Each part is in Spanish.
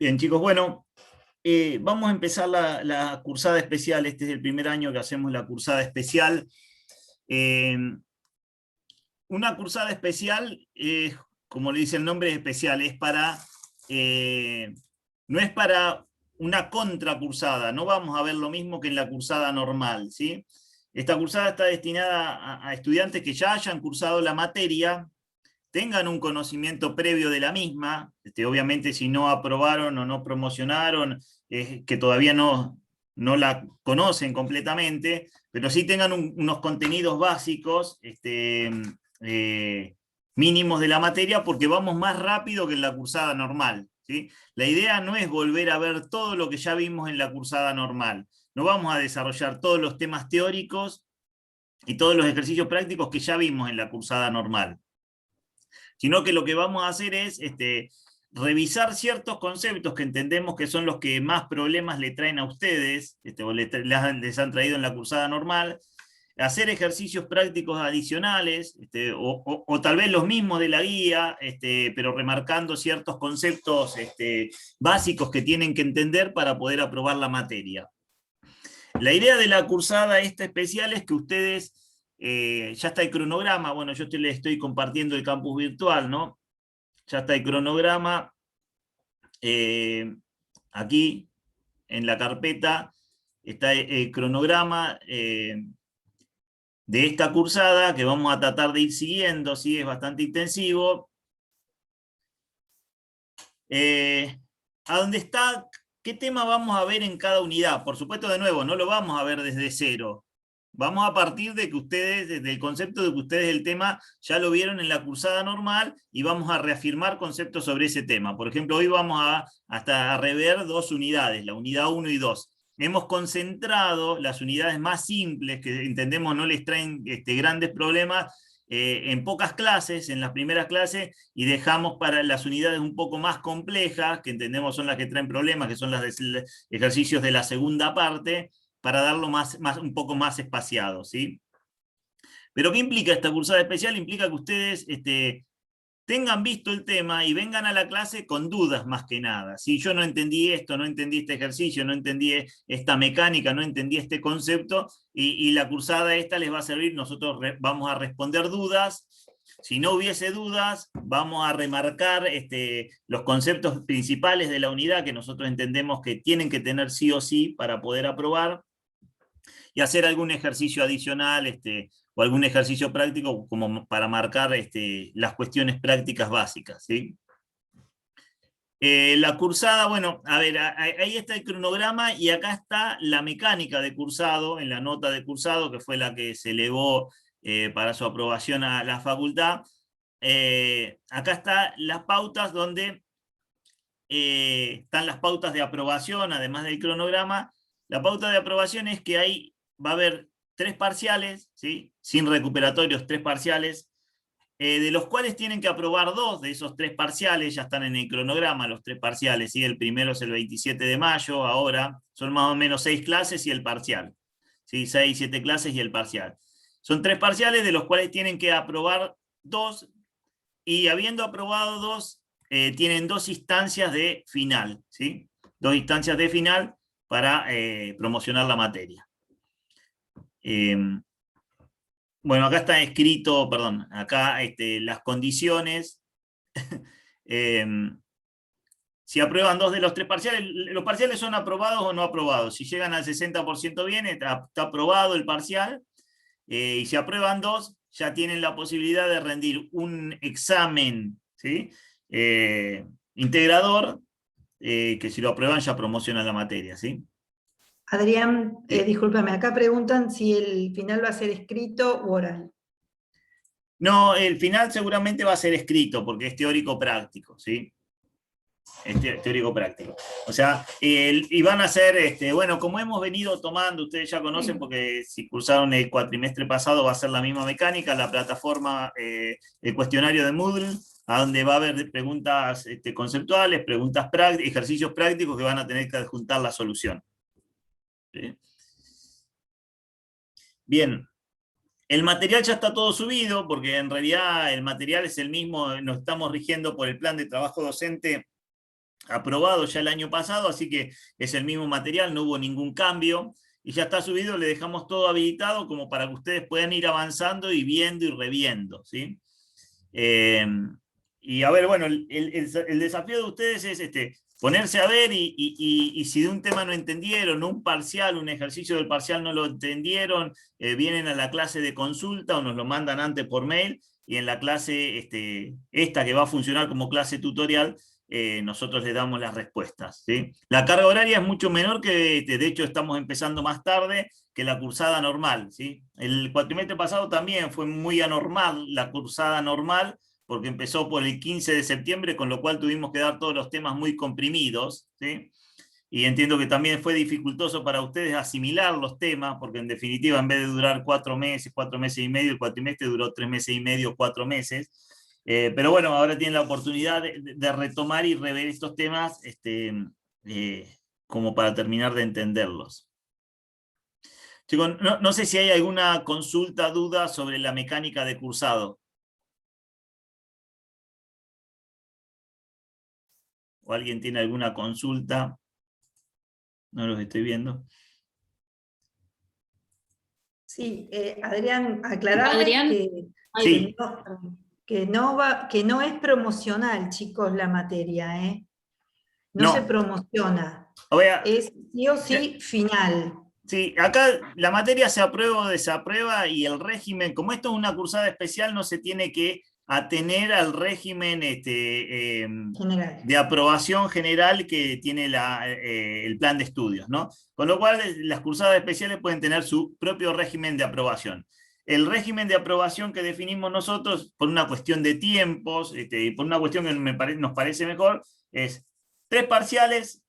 Bien, chicos, bueno, vamos a empezar la cursada especial. Este es el primer año que hacemos la cursada especial. Eh, una cursada especial, como le dice el nombre, es especial, no es para una contracursada, no vamos a ver lo mismo que en la cursada normal, ¿sí? Esta cursada está destinada a estudiantes que ya hayan cursado la materia, tengan un conocimiento previo de la misma, obviamente si no aprobaron o no promocionaron, que todavía no la conocen completamente, pero sí tengan unos contenidos básicos mínimos de la materia, porque vamos más rápido que en la cursada normal, ¿sí? La idea no es volver a ver todo lo que ya vimos en la cursada normal, no vamos a desarrollar todos los temas teóricos y todos los ejercicios prácticos que ya vimos en la cursada normal, sino que lo que vamos a hacer es revisar ciertos conceptos que entendemos que son los que más problemas le traen a ustedes, o les han traído en la cursada normal, hacer ejercicios prácticos adicionales, o tal vez los mismos de la guía, pero remarcando ciertos conceptos básicos que tienen que entender para poder aprobar la materia. La idea de la cursada esta especial es que ustedes, ya está el cronograma, bueno, yo les estoy compartiendo el campus virtual, ¿no? Ya está el cronograma, aquí en la carpeta está el cronograma de esta cursada que vamos a tratar de ir siguiendo, ¿sí? Es bastante intensivo. ¿A dónde está? ¿Qué tema vamos a ver en cada unidad? Por supuesto, de nuevo, no lo vamos a ver desde cero. Vamos a partir de que ustedes, desde el concepto de que ustedes el tema ya lo vieron en la cursada normal y vamos a reafirmar conceptos sobre ese tema. Por ejemplo, hoy vamos hasta a rever dos unidades, la unidad 1 y 2. Hemos concentrado las unidades más simples, que entendemos no les traen grandes problemas, en pocas clases, en las primeras clases, y dejamos para las unidades un poco más complejas, que entendemos son las que traen problemas, que son las de ejercicios de la segunda parte, para darlo un poco más espaciado, ¿sí? Pero ¿qué implica esta cursada especial? Implica que ustedes tengan visto el tema y vengan a la clase con dudas más que nada. Si yo no entendí esto, no entendí este ejercicio, no entendí esta mecánica, no entendí este concepto, y la cursada esta les va a servir, nosotros vamos a responder dudas. Si no hubiese dudas, vamos a remarcar los conceptos principales de la unidad que nosotros entendemos que tienen que tener sí o sí para poder aprobar, y hacer algún ejercicio adicional o algún ejercicio práctico como para marcar las cuestiones prácticas básicas, ¿sí? La cursada, bueno, a ver, ahí está el cronograma y acá está la mecánica de cursado, en la nota de cursado, que fue la que se elevó para su aprobación a la facultad. Acá están las pautas donde están las pautas de aprobación, además del cronograma. La pauta de aprobación es que ahí va a haber 3 parciales, ¿sí? Sin recuperatorios, 3 parciales, de los cuales tienen que aprobar 2 de esos 3 parciales, ya están en el cronograma los 3 parciales, ¿sí? El primero es el 27 de mayo, ahora son más o menos 6 clases y el parcial, ¿sí? 6, 7 clases y el parcial. Son 3 parciales de los cuales tienen que aprobar 2, y habiendo aprobado 2, tienen 2 instancias de final, ¿sí? 2 instancias de final para promocionar la materia. Bueno, acá está escrito, perdón, acá las condiciones. Si aprueban 2 de los 3 parciales, los parciales son aprobados o no aprobados. Si llegan al 60% bien, está aprobado el parcial, y si aprueban 2, ya tienen la posibilidad de rendir un examen, ¿sí? Integrador, que si lo aprueban ya promocionan la materia, ¿sí? Adrián, Sí. discúlpame, acá preguntan si el final va a ser escrito u oral. No, el final seguramente va a ser escrito, porque es teórico práctico, ¿sí? Es teórico práctico. O sea, y van a ser, bueno, como hemos venido tomando, ustedes ya conocen, porque si cursaron el cuatrimestre pasado va a ser la misma mecánica, la plataforma, el cuestionario de Moodle, a donde va a haber preguntas conceptuales, preguntas prácticas, ejercicios prácticos que van a tener que adjuntar la solución. ¿Sí? Bien. El material ya está todo subido, porque en realidad el material es el mismo, nos estamos rigiendo por el plan de trabajo docente aprobado ya el año pasado, así que es el mismo material, no hubo ningún cambio, y ya está subido, le dejamos todo habilitado como para que ustedes puedan ir avanzando y viendo y reviendo, ¿sí? Y a ver, bueno, el desafío de ustedes es ponerse a ver y si de un tema no entendieron, un parcial, un ejercicio del parcial no lo entendieron, vienen a la clase de consulta o nos lo mandan antes por mail, y en la clase esta que va a funcionar como clase tutorial, nosotros les damos las respuestas, ¿sí? La carga horaria es mucho menor que, de hecho estamos empezando más tarde que la cursada normal, ¿sí? El cuatrimestre pasado también fue muy anormal la cursada normal, porque empezó por el 15 de septiembre, con lo cual tuvimos que dar todos los temas muy comprimidos, ¿sí? Y entiendo que también fue dificultoso para ustedes asimilar los temas, porque en definitiva, en vez de durar 4 meses y medio, el cuatrimestre duró 3 meses y medio, 4 meses. Pero bueno, ahora tienen la oportunidad de retomar y rever estos temas como para terminar de entenderlos. Chicos, no sé si hay alguna consulta, duda sobre la mecánica de cursado. ¿O alguien tiene alguna consulta? No los estoy viendo. Sí, Adrián, aclararles Adrián, Sí. que no es promocional, chicos, la materia, ¿eh? No se No. promociona. Oiga, Es sí o sí final. sí, acá la materia se aprueba o desaprueba y el régimen, como esto es una cursada especial, no se tiene que atener al régimen General. de aprobación general que tiene el plan de estudios, ¿no? Con lo cual, las cursadas especiales pueden tener su propio régimen de aprobación. El régimen de aprobación que definimos nosotros, por una cuestión de tiempos, y por una cuestión que nos parece mejor, es 3 parciales,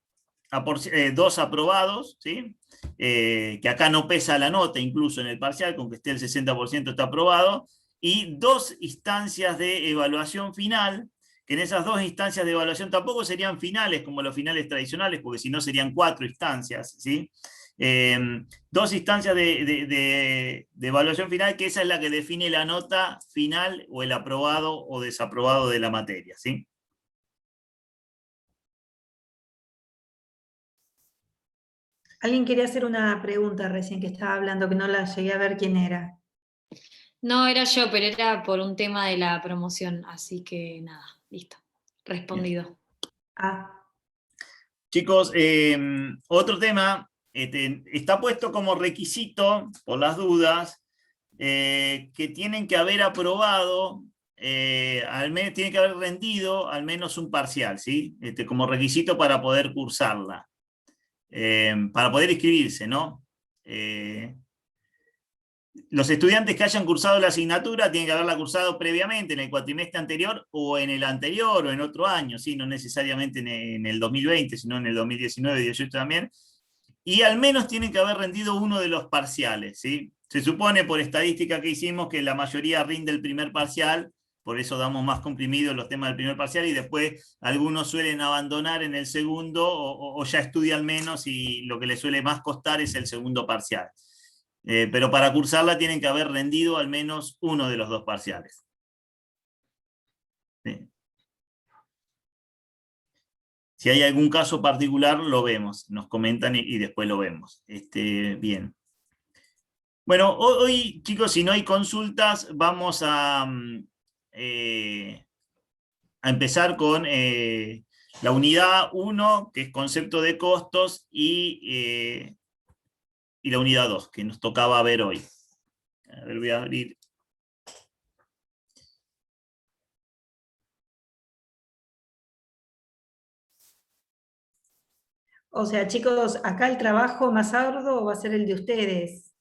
2 aprobados, ¿sí? Que acá no pesa la nota, incluso en el parcial, con que esté el 60% está aprobado, y 2 instancias de evaluación final, que en esas 2 instancias de evaluación tampoco serían finales como los finales tradicionales, porque si no serían 4 instancias, ¿sí? 2 instancias de evaluación final, que esa es la que define la nota final o el aprobado o desaprobado de la materia, ¿sí? Alguien quería hacer una pregunta recién que estaba hablando, que no la llegué a ver quién era. no era yo, pero era por un tema de la promoción, así que nada, listo, respondido. Ah, Chicos, otro tema, está puesto como requisito, por las dudas, que tienen que haber aprobado, al menos tienen que haber rendido al menos un parcial, ¿sí? Como requisito para poder cursarla, para poder inscribirse, ¿no? Los estudiantes que hayan cursado la asignatura tienen que haberla cursado previamente en el cuatrimestre anterior o en el anterior o en otro año, ¿sí? No necesariamente en el 2020, sino en el 2019 y 2018 también. Y al menos tienen que haber rendido uno de los parciales, ¿sí? Se supone por estadística que hicimos que la mayoría rinde el primer parcial, por eso damos más comprimidos los temas del primer parcial, y después algunos suelen abandonar en el segundo o ya estudian menos y lo que les suele más costar es el segundo parcial. Pero para cursarla tienen que haber rendido al menos uno de los 2 parciales. ¿Sí? Si hay algún caso particular, lo vemos, nos comentan y después lo vemos. Bien. Bueno, hoy, chicos, si no hay consultas, vamos a empezar con la unidad 1, que es concepto de costos, y la unidad 2, que nos tocaba ver hoy. A ver, voy a abrir. o sea, chicos, acá el trabajo más arduo va a ser el de ustedes.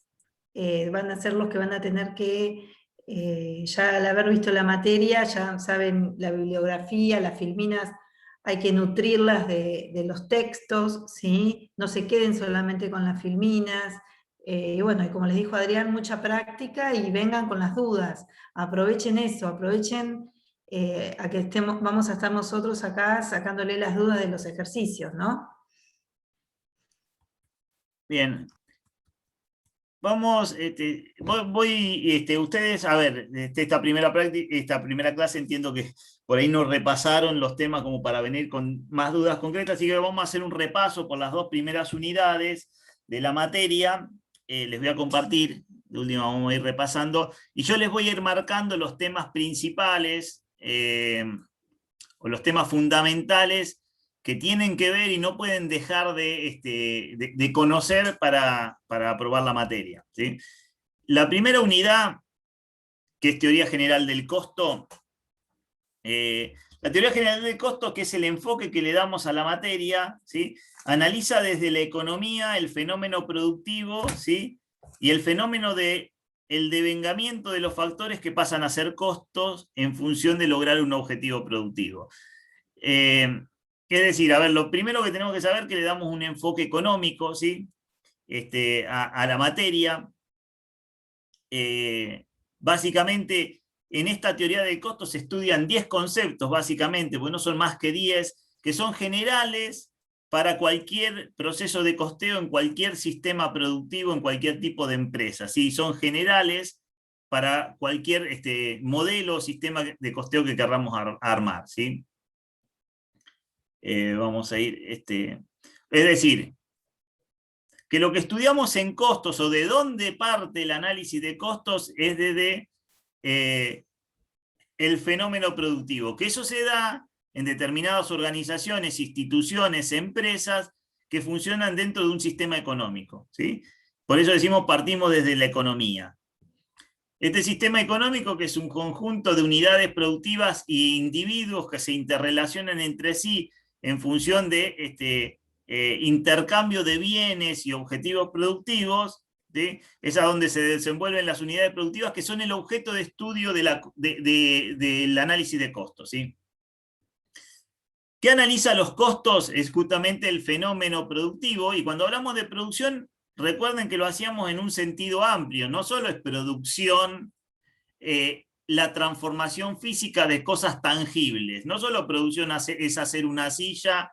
Van a ser los que van a tener que, ya al haber visto la materia, ya saben la bibliografía, las filminas, hay que nutrirlas de los textos, ¿sí? No se queden solamente con las filminas. Y bueno, y como les dijo Adrián, mucha práctica y vengan con las dudas. Aprovechen eso, aprovechen a que vamos a estar nosotros acá sacándole las dudas de los ejercicios, ¿no? Bien. Vamos, ustedes, a ver, esta primera clase entiendo que por ahí nos repasaron los temas como para venir con más dudas concretas, así que vamos a hacer un repaso por las 2 primeras unidades de la materia. Les voy a compartir, de última vamos a ir repasando, y yo les voy a ir marcando los temas principales, o los temas fundamentales que tienen que ver y no pueden dejar de conocer para aprobar la materia, ¿sí? La primera unidad, que es teoría general del costo, la teoría general del costo, que es el enfoque que le damos a la materia, ¿sí? Analiza desde la economía el fenómeno productivo, ¿sí? Y el fenómeno de el devengamiento de los factores que pasan a ser costos en función de lograr un objetivo productivo. Es decir, a ver, lo primero que tenemos que saber es que le damos un enfoque económico, ¿sí? A la materia. Básicamente, en esta teoría del costo se estudian 10 conceptos, básicamente, porque no son más que 10, que son generales para cualquier proceso de costeo en cualquier sistema productivo, en cualquier tipo de empresa, ¿sí? Son generales para cualquier modelo o sistema de costeo que queramos armar, ¿sí? Vamos a ir, es decir, que lo que estudiamos en costos o de dónde parte el análisis de costos es desde el fenómeno productivo, que eso se da en determinadas organizaciones, instituciones, empresas que funcionan dentro de un sistema económico, ¿sí? Por eso decimos partimos desde la economía. Este sistema económico, que es un conjunto de unidades productivas e individuos que se interrelacionan entre sí en función de intercambio de bienes y objetivos productivos, ¿sí? Es a donde se desenvuelven las unidades productivas, que son el objeto de estudio del análisis de costos, ¿sí? ¿Qué analiza los costos? Es justamente el fenómeno productivo, y cuando hablamos de producción, recuerden que lo hacíamos en un sentido amplio, no solo es producción, la transformación física de cosas tangibles, no solo producción es hacer una silla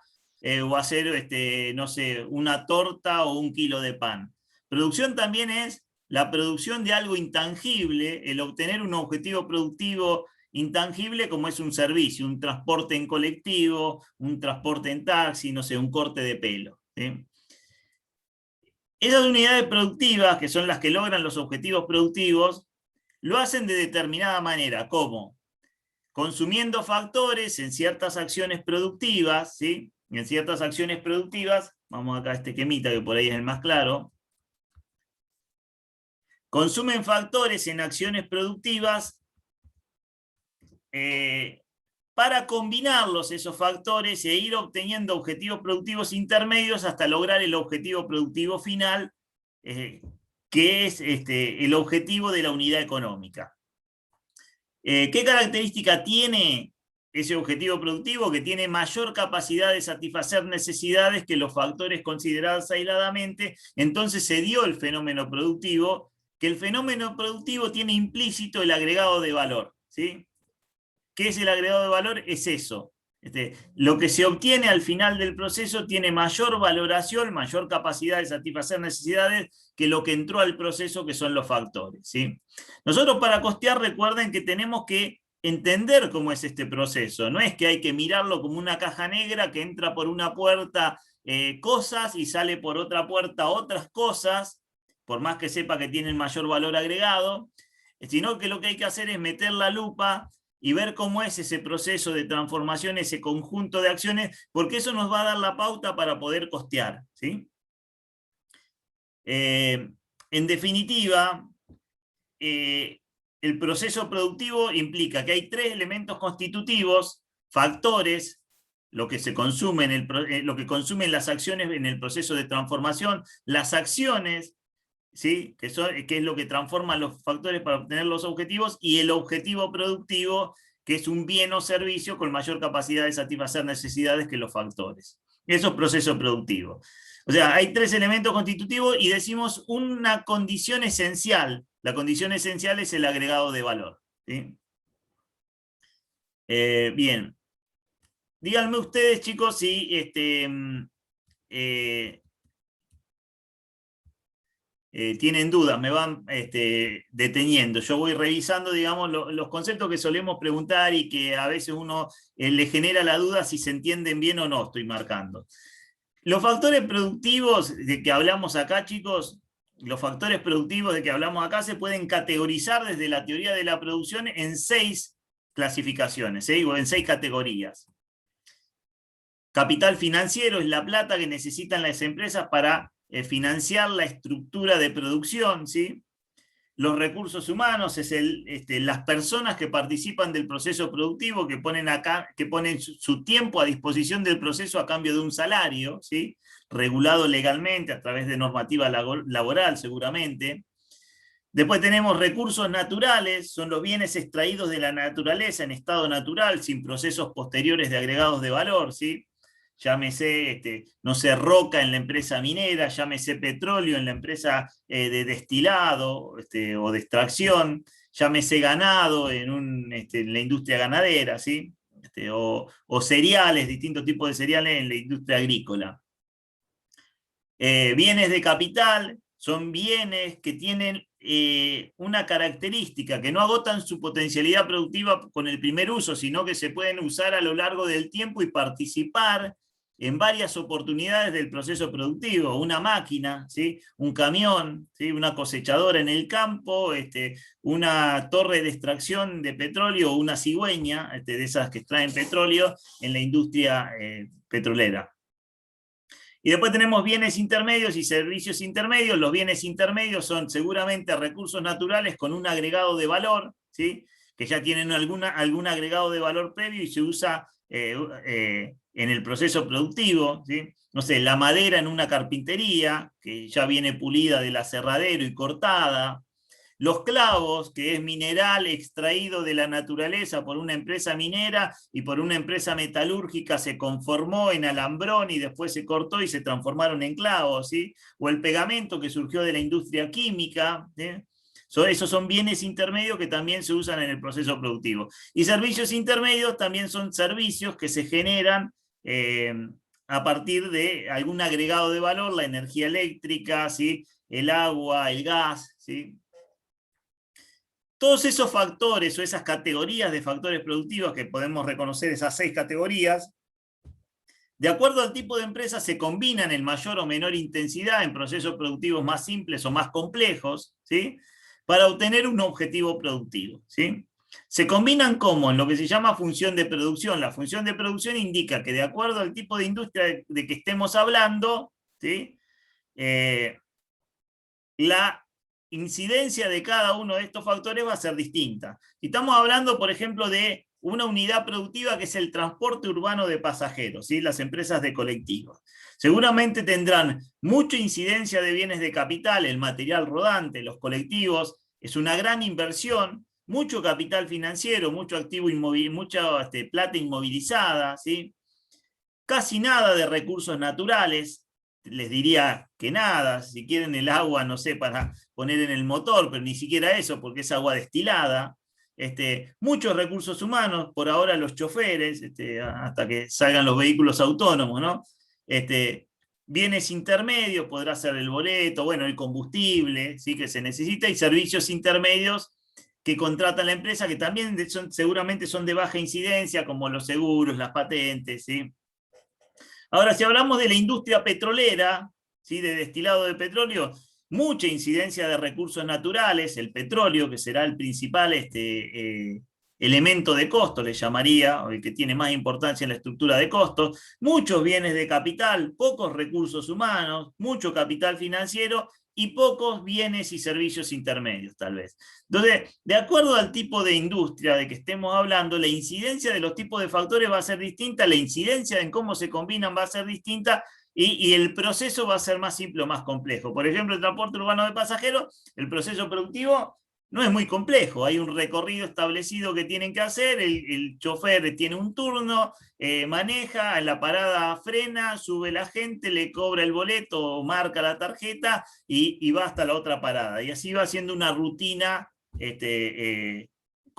o hacer, no sé, una torta o un kilo de pan. Producción también es la producción de algo intangible, el obtener un objetivo productivo intangible como es un servicio, un transporte en colectivo, un transporte en taxi, no sé, un corte de pelo, ¿sí? Esas unidades productivas, que son las que logran los objetivos productivos, lo hacen de determinada manera, como consumiendo factores en ciertas acciones productivas, ¿sí? En ciertas acciones productivas, vamos acá a este esquemita que por ahí es el más claro, consumen factores en acciones productivas para combinarlos esos factores e ir obteniendo objetivos productivos intermedios hasta lograr el objetivo productivo final, que es el objetivo de la unidad económica. ¿Qué característica tiene ese objetivo productivo? Que tiene mayor capacidad de satisfacer necesidades que los factores considerados aisladamente. Entonces se dio el fenómeno productivo, que el fenómeno productivo tiene implícito el agregado de valor, ¿sí? ¿Qué es el agregado de valor? Es eso. Lo que se obtiene al final del proceso tiene mayor valoración, mayor capacidad de satisfacer necesidades que lo que entró al proceso, que son los factores, ¿sí? Nosotros para costear, recuerden que tenemos que entender cómo es este proceso. No es que hay que mirarlo como una caja negra que entra por una puerta cosas y sale por otra puerta otras cosas, por más que sepa que tienen mayor valor agregado, sino que lo que hay que hacer es meter la lupa y ver cómo es ese proceso de transformación, ese conjunto de acciones, porque eso nos va a dar la pauta para poder costear, ¿sí? En definitiva, el proceso productivo implica que hay 3 elementos constitutivos, factores, lo que se consume lo que consumen las acciones en el proceso de transformación, las acciones, ¿sí? que es lo que transforma los factores para obtener los objetivos, y el objetivo productivo, que es un bien o servicio con mayor capacidad de satisfacer necesidades que los factores. Eso es proceso productivo. O sea, hay 3 elementos constitutivos y decimos una condición esencial. La condición esencial es el agregado de valor, ¿sí? Bien. Díganme ustedes, chicos, si tienen dudas, me van deteniendo. Yo voy revisando, digamos, los conceptos que solemos preguntar y que a veces uno le genera la duda si se entienden bien o no, estoy marcando. Los factores productivos de que hablamos acá, chicos, los factores productivos de que hablamos acá se pueden categorizar desde la teoría de la producción en 6 clasificaciones, o en 6 categorías. Capital financiero es la plata que necesitan las empresas para financiar la estructura de producción, ¿sí? Los recursos humanos es las personas que participan del proceso productivo, que ponen su tiempo a disposición del proceso a cambio de un salario, ¿sí? Regulado legalmente a través de normativa laboral seguramente. Después tenemos recursos naturales, son los bienes extraídos de la naturaleza en estado natural, sin procesos posteriores de agregados de valor, ¿sí? Llámese, no sé, roca en la empresa minera, llámese petróleo en la empresa de destilado o de extracción, llámese ganado en la industria ganadera, ¿sí? O cereales, distintos tipos de cereales en la industria agrícola. Bienes de capital son bienes que tienen una característica, que no agotan su potencialidad productiva con el primer uso, sino que se pueden usar a lo largo del tiempo y participar en varias oportunidades del proceso productivo. Una máquina, ¿sí? Un camión, ¿sí? Una cosechadora en el campo, una torre de extracción de petróleo, una cigüeña, de esas que extraen petróleo en la industria petrolera. Y después tenemos bienes intermedios y servicios intermedios. Los bienes intermedios son seguramente recursos naturales con un agregado de valor, ¿sí? Que ya tienen algún agregado de valor previo y se usa en el proceso productivo, ¿sí? No sé, la madera en una carpintería, que ya viene pulida del aserradero y cortada. Los clavos, que es mineral extraído de la naturaleza por una empresa minera y por una empresa metalúrgica se conformó en alambrón y después se cortó y se transformaron en clavos, ¿sí? O el pegamento que surgió de la industria química, ¿sí? Esos son bienes intermedios que también se usan en el proceso productivo. Y servicios intermedios también son servicios que se generan a partir de algún agregado de valor, la energía eléctrica, ¿sí? El agua, el gas, ¿sí? Todos esos factores o esas categorías de factores productivos que podemos reconocer, esas 6 categorías, de acuerdo al tipo de empresa se combinan en mayor o menor intensidad en procesos productivos más simples o más complejos, ¿sí? Para obtener un objetivo productivo, ¿sí? Se combinan como en lo que se llama función de producción. La función de producción indica que de acuerdo al tipo de industria de que estemos hablando, ¿sí? La incidencia de cada uno de estos factores va a ser distinta. Si estamos hablando, por ejemplo, de una unidad productiva que es el transporte urbano de pasajeros, ¿sí? Las empresas de colectivos. Seguramente tendrán mucha incidencia de bienes de capital, el material rodante, los colectivos, es una gran inversión, mucho capital financiero, mucho activo mucha plata inmovilizada, ¿sí? Casi nada de recursos naturales, les diría que nada, si quieren el agua, no sé, para poner en el motor, pero ni siquiera eso, porque es agua destilada. Muchos recursos humanos, por ahora los choferes, hasta que salgan los vehículos autónomos, ¿no? Bienes intermedios, podrá ser el boleto, bueno, el combustible, ¿sí? Que se necesita, y servicios intermedios que contrata la empresa, que también seguramente son de baja incidencia, como los seguros, las patentes, ¿sí? Ahora, si hablamos de la industria petrolera, ¿sí? De destilado de petróleo, mucha incidencia de recursos naturales, el petróleo, que será el principal elemento de costo, le llamaría, o el que tiene más importancia en la estructura de costos, muchos bienes de capital, pocos recursos humanos, mucho capital financiero y pocos bienes y servicios intermedios, tal vez. Entonces, de acuerdo al tipo de industria de que estemos hablando, la incidencia de los tipos de factores va a ser distinta, la incidencia en cómo se combinan va a ser distinta, y el proceso va a ser más simple o más complejo. Por ejemplo, el transporte urbano de pasajeros, el proceso productivo no es muy complejo, hay un recorrido establecido que tienen que hacer, el chofer tiene un turno, maneja, en la parada frena, sube la gente, le cobra el boleto, marca la tarjeta y va hasta la otra parada. Y así va haciendo una rutina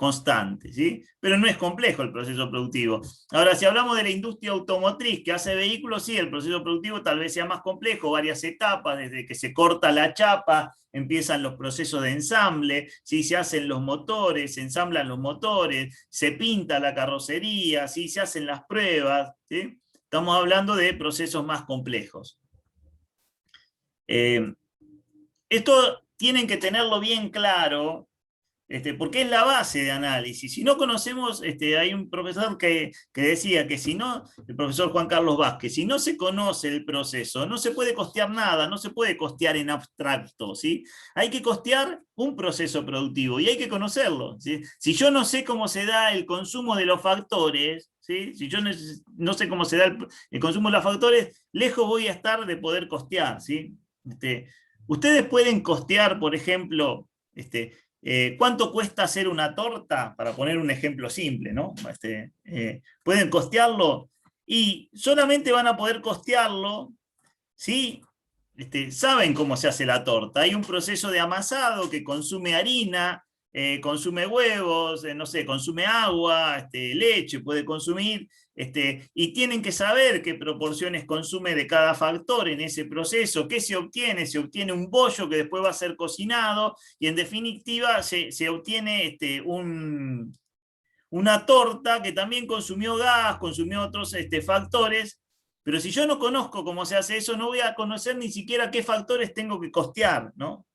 constante, ¿sí? Pero no es complejo el proceso productivo. Ahora, si hablamos de la industria automotriz que hace vehículos, sí, el proceso productivo tal vez sea más complejo, varias etapas, desde que se corta la chapa, empiezan los procesos de ensamble, ¿sí? Se hacen los motores, se ensamblan los motores, se pinta la carrocería, ¿sí? Se hacen las pruebas, ¿sí? Estamos hablando de procesos más complejos. Esto tienen que tenerlo bien claro, porque es la base de análisis. Si no conocemos, hay un profesor que decía que si no, el profesor Juan Carlos Vázquez, si no se conoce el proceso, no se puede costear nada, no se puede costear en abstracto, ¿sí? Hay que costear un proceso productivo y hay que conocerlo, ¿sí? Si yo no sé cómo se da el consumo de los factores, ¿sí? Si yo no sé cómo se da el consumo de los factores, lejos voy a estar de poder costear, ¿sí? Ustedes pueden costear, por ejemplo, ¿cuánto cuesta hacer una torta? Para poner un ejemplo simple, ¿no? Pueden costearlo y solamente van a poder costearlo si saben cómo se hace la torta. Hay un proceso de amasado que consume harina, consume huevos, no sé, consume agua, leche puede consumir, y tienen que saber qué proporciones consume de cada factor en ese proceso. ¿Qué se obtiene? Se obtiene un bollo que después va a ser cocinado y en definitiva se obtiene una torta que también consumió gas, consumió otros factores, pero si yo no conozco cómo se hace eso, no voy a conocer ni siquiera qué factores tengo que costear, ¿no?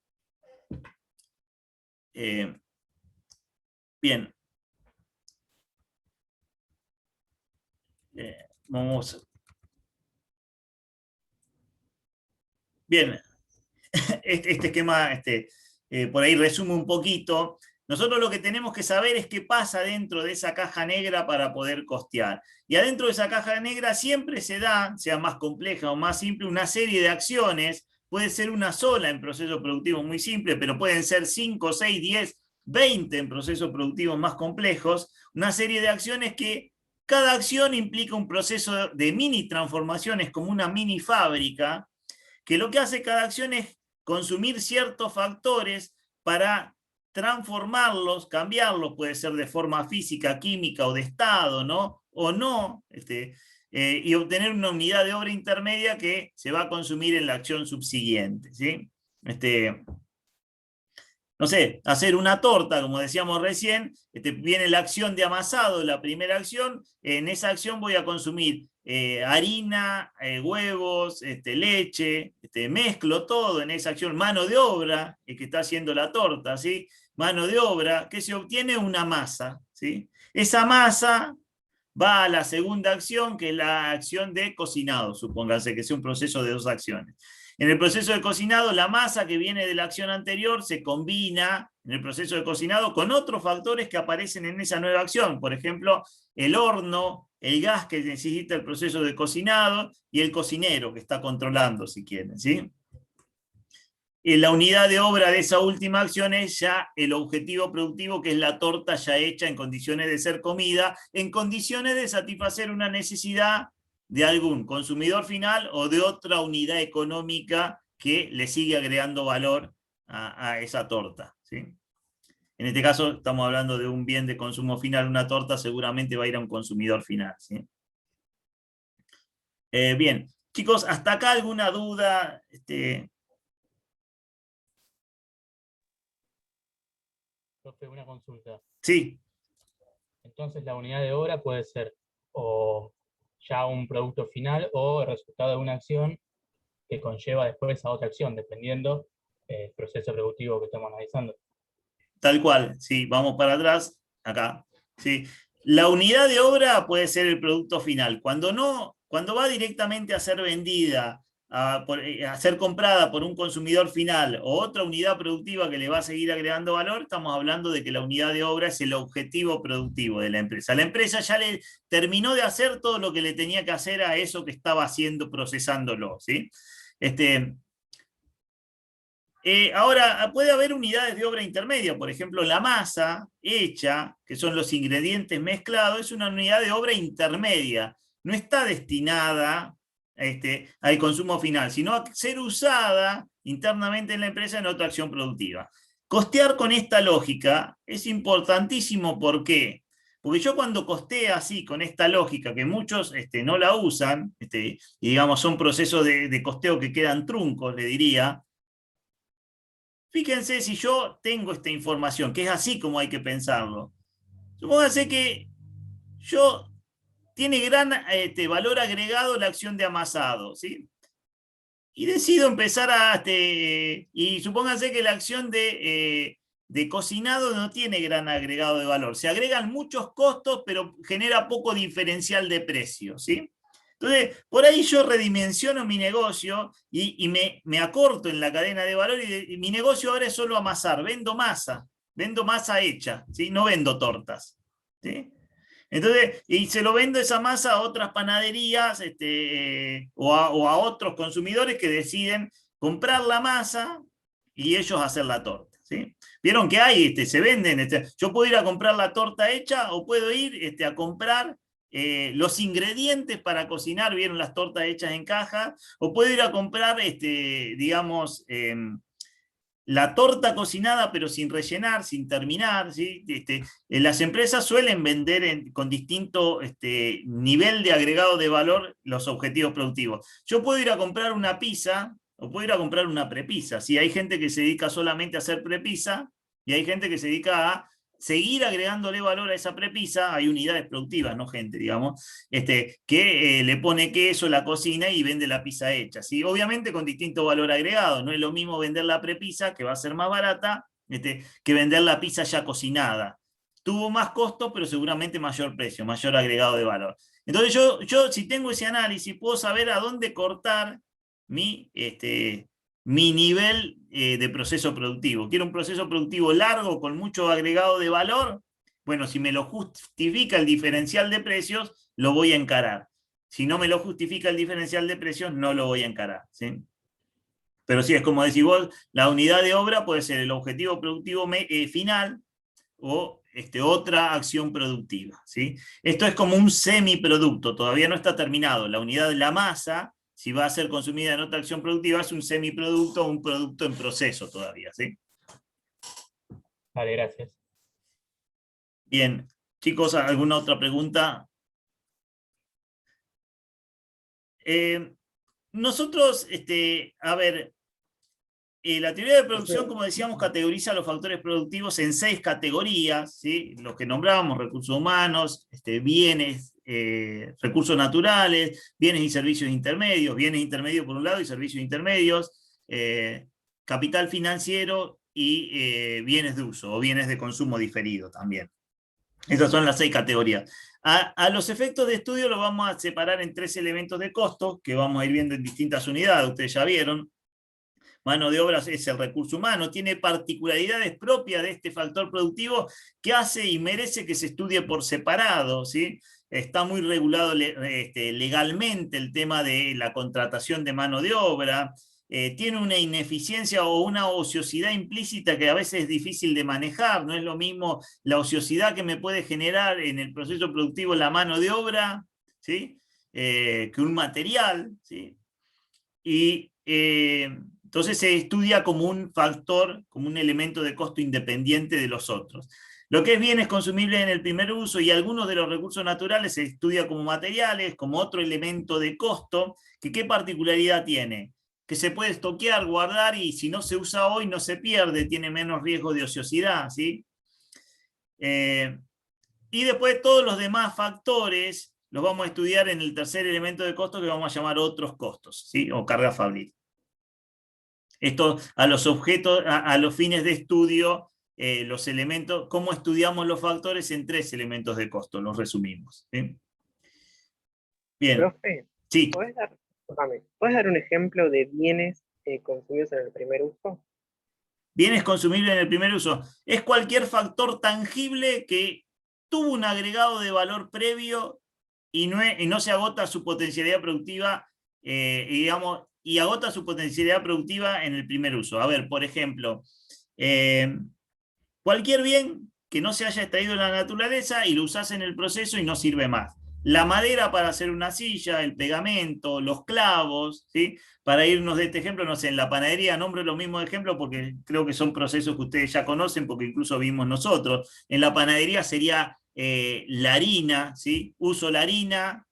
Bien. Vamos. Bien. Este esquema por ahí resume un poquito. Nosotros lo que tenemos que saber es qué pasa dentro de esa caja negra para poder costear. Y adentro de esa caja negra siempre se da, sea más compleja o más simple, una serie de acciones. Puede ser una sola en procesos productivos muy simples, pero pueden ser 5, 6, 10, 20 en procesos productivos más complejos. Una serie de acciones que cada acción implica un proceso de mini transformaciones, como una mini fábrica, que lo que hace cada acción es consumir ciertos factores para transformarlos, cambiarlos, puede ser de forma física, química o de estado, ¿no? O no, y obtener una unidad de obra intermedia que se va a consumir en la acción subsiguiente, ¿sí? No sé, hacer una torta, como decíamos recién, viene la acción de amasado, la primera acción, en esa acción voy a consumir harina, huevos, leche, mezclo todo en esa acción, mano de obra, el que está haciendo la torta, ¿sí? Mano de obra, que se obtiene una masa, ¿sí? Esa masa va a la segunda acción, que es la acción de cocinado, supóngase que sea un proceso de 2 acciones. En el proceso de cocinado, la masa que viene de la acción anterior se combina en el proceso de cocinado con otros factores que aparecen en esa nueva acción. Por ejemplo, el horno, el gas que necesita el proceso de cocinado y el cocinero que está controlando, si quieren, ¿sí? La unidad de obra de esa última acción es ya el objetivo productivo, que es la torta ya hecha en condiciones de ser comida, en condiciones de satisfacer una necesidad de algún consumidor final o de otra unidad económica que le sigue agregando valor a esa torta, ¿sí? En este caso estamos hablando de un bien de consumo final, una torta seguramente va a ir a un consumidor final, ¿sí? Bien, chicos, ¿hasta acá alguna duda? Profe, una consulta. Sí. Entonces la unidad de obra puede ser o ya un producto final o el resultado de una acción que conlleva después a otra acción, dependiendo del proceso productivo que estamos analizando. Tal cual, sí, vamos para atrás, acá. Sí. La unidad de obra puede ser el producto final. Cuando va directamente a ser vendida, a ser comprada por un consumidor final o otra unidad productiva que le va a seguir agregando valor, estamos hablando de que la unidad de obra es el objetivo productivo de la empresa. La empresa ya le terminó de hacer todo lo que le tenía que hacer a eso que estaba haciendo, procesándolo, ¿sí? Ahora, puede haber unidades de obra intermedia, por ejemplo, la masa hecha, que son los ingredientes mezclados, es una unidad de obra intermedia. No está destinada al consumo final, sino a ser usada internamente en la empresa en otra acción productiva. costear con esta lógica es importantísimo. ¿Por qué? Porque yo cuando costeo así, con esta lógica, que muchos no la usan, y digamos son procesos de costeo que quedan truncos, le diría. Fíjense si yo tengo esta información, que es así como hay que pensarlo. Supónganse que tiene gran valor agregado la acción de amasado, ¿sí? Y decido empezar y supónganse que la acción de cocinado no tiene gran agregado de valor. Se agregan muchos costos, pero genera poco diferencial de precio, ¿sí? Entonces, por ahí yo redimensiono mi negocio y me acorto en la cadena de valor y mi negocio ahora es solo amasar, vendo masa hecha, ¿sí? No vendo tortas, ¿sí? Entonces, y se lo vendo esa masa a otras panaderías o a otros consumidores que deciden comprar la masa y ellos hacer la torta, ¿sí? Vieron que hay, se venden, yo puedo ir a comprar la torta hecha o puedo ir a comprar los ingredientes para cocinar, vieron las tortas hechas en caja, o puedo ir a comprar, digamos, la torta cocinada pero sin rellenar, sin terminar, ¿sí? Las empresas suelen vender con distinto nivel de agregado de valor los objetivos productivos. Yo puedo ir a comprar una pizza o puedo ir a comprar una prepizza. ¿Sí? Hay gente que se dedica solamente a hacer prepizza y hay gente que se dedica a seguir agregándole valor a esa prepizza. Hay unidades productivas, no gente, digamos, que le pone queso, la cocina y vende la pizza hecha, ¿sí? Obviamente con distinto valor agregado. No es lo mismo vender la prepizza, que va a ser más barata, que vender la pizza ya cocinada. Tuvo más costo, pero seguramente mayor precio, mayor agregado de valor. Entonces yo si tengo ese análisis, puedo saber a dónde cortar mi nivel de proceso productivo. Quiero un proceso productivo largo, con mucho agregado de valor. Bueno, si me lo justifica el diferencial de precios, lo voy a encarar. Si no me lo justifica el diferencial de precios, no lo voy a encarar, ¿sí? Pero sí, es como decís vos, la unidad de obra puede ser el objetivo productivo final o otra acción productiva, ¿sí? Esto es como un semiproducto, todavía no está terminado. La unidad de la masa, si va a ser consumida en otra acción productiva, es un semiproducto o un producto en proceso todavía, ¿sí? Vale, gracias. Bien, chicos, ¿alguna otra pregunta? Nosotros, a ver, la teoría de producción, como decíamos, categoriza los factores productivos en 6 categorías, ¿sí? Los que nombrábamos: recursos humanos, bienes, recursos naturales, bienes y servicios intermedios, bienes intermedios por un lado y servicios intermedios, capital financiero y bienes de uso o bienes de consumo diferido también. Esas son las 6 categorías. A los efectos de estudio los vamos a separar en 3 elementos de costo que vamos a ir viendo en distintas unidades, ustedes ya vieron. Mano de obra es el recurso humano, tiene particularidades propias de este factor productivo que hace y merece que se estudie por separado, ¿sí? Está muy regulado legalmente el tema de la contratación de mano de obra, tiene una ineficiencia o una ociosidad implícita que a veces es difícil de manejar. No es lo mismo la ociosidad que me puede generar en el proceso productivo la mano de obra, ¿sí? Que un material, ¿sí? Y entonces se estudia como un factor, como un elemento de costo independiente de los otros. Lo que es bienes consumibles en el primer uso y algunos de los recursos naturales se estudia como materiales, como otro elemento de costo, que ¿qué particularidad tiene? Que se puede estoquear, guardar y si no se usa hoy no se pierde, tiene menos riesgo de ociosidad, ¿sí? Y después todos los demás factores los vamos a estudiar en el tercer elemento de costo que vamos a llamar otros costos, ¿sí? O carga fabril. Esto a los objetos, a los fines de estudio, los elementos, cómo estudiamos los factores en 3 elementos de costo, los resumimos, ¿sí? Bien. Profe, Sí. ¿puedes dar un ejemplo de bienes consumidos en el primer uso? Bienes consumibles en el primer uso. Es cualquier factor tangible que tuvo un agregado de valor previo y no se agota su potencialidad productiva, y agota su potencialidad productiva en el primer uso. A ver, por ejemplo, cualquier bien que no se haya extraído de la naturaleza y lo usás en el proceso y no sirve más. la madera para hacer una silla, el pegamento, los clavos, ¿sí? Para irnos de este ejemplo, no sé, en la panadería nombro los mismos ejemplos porque creo que son procesos que ustedes ya conocen, porque incluso vimos nosotros. En la panadería sería la harina, ¿sí? Uso la harina,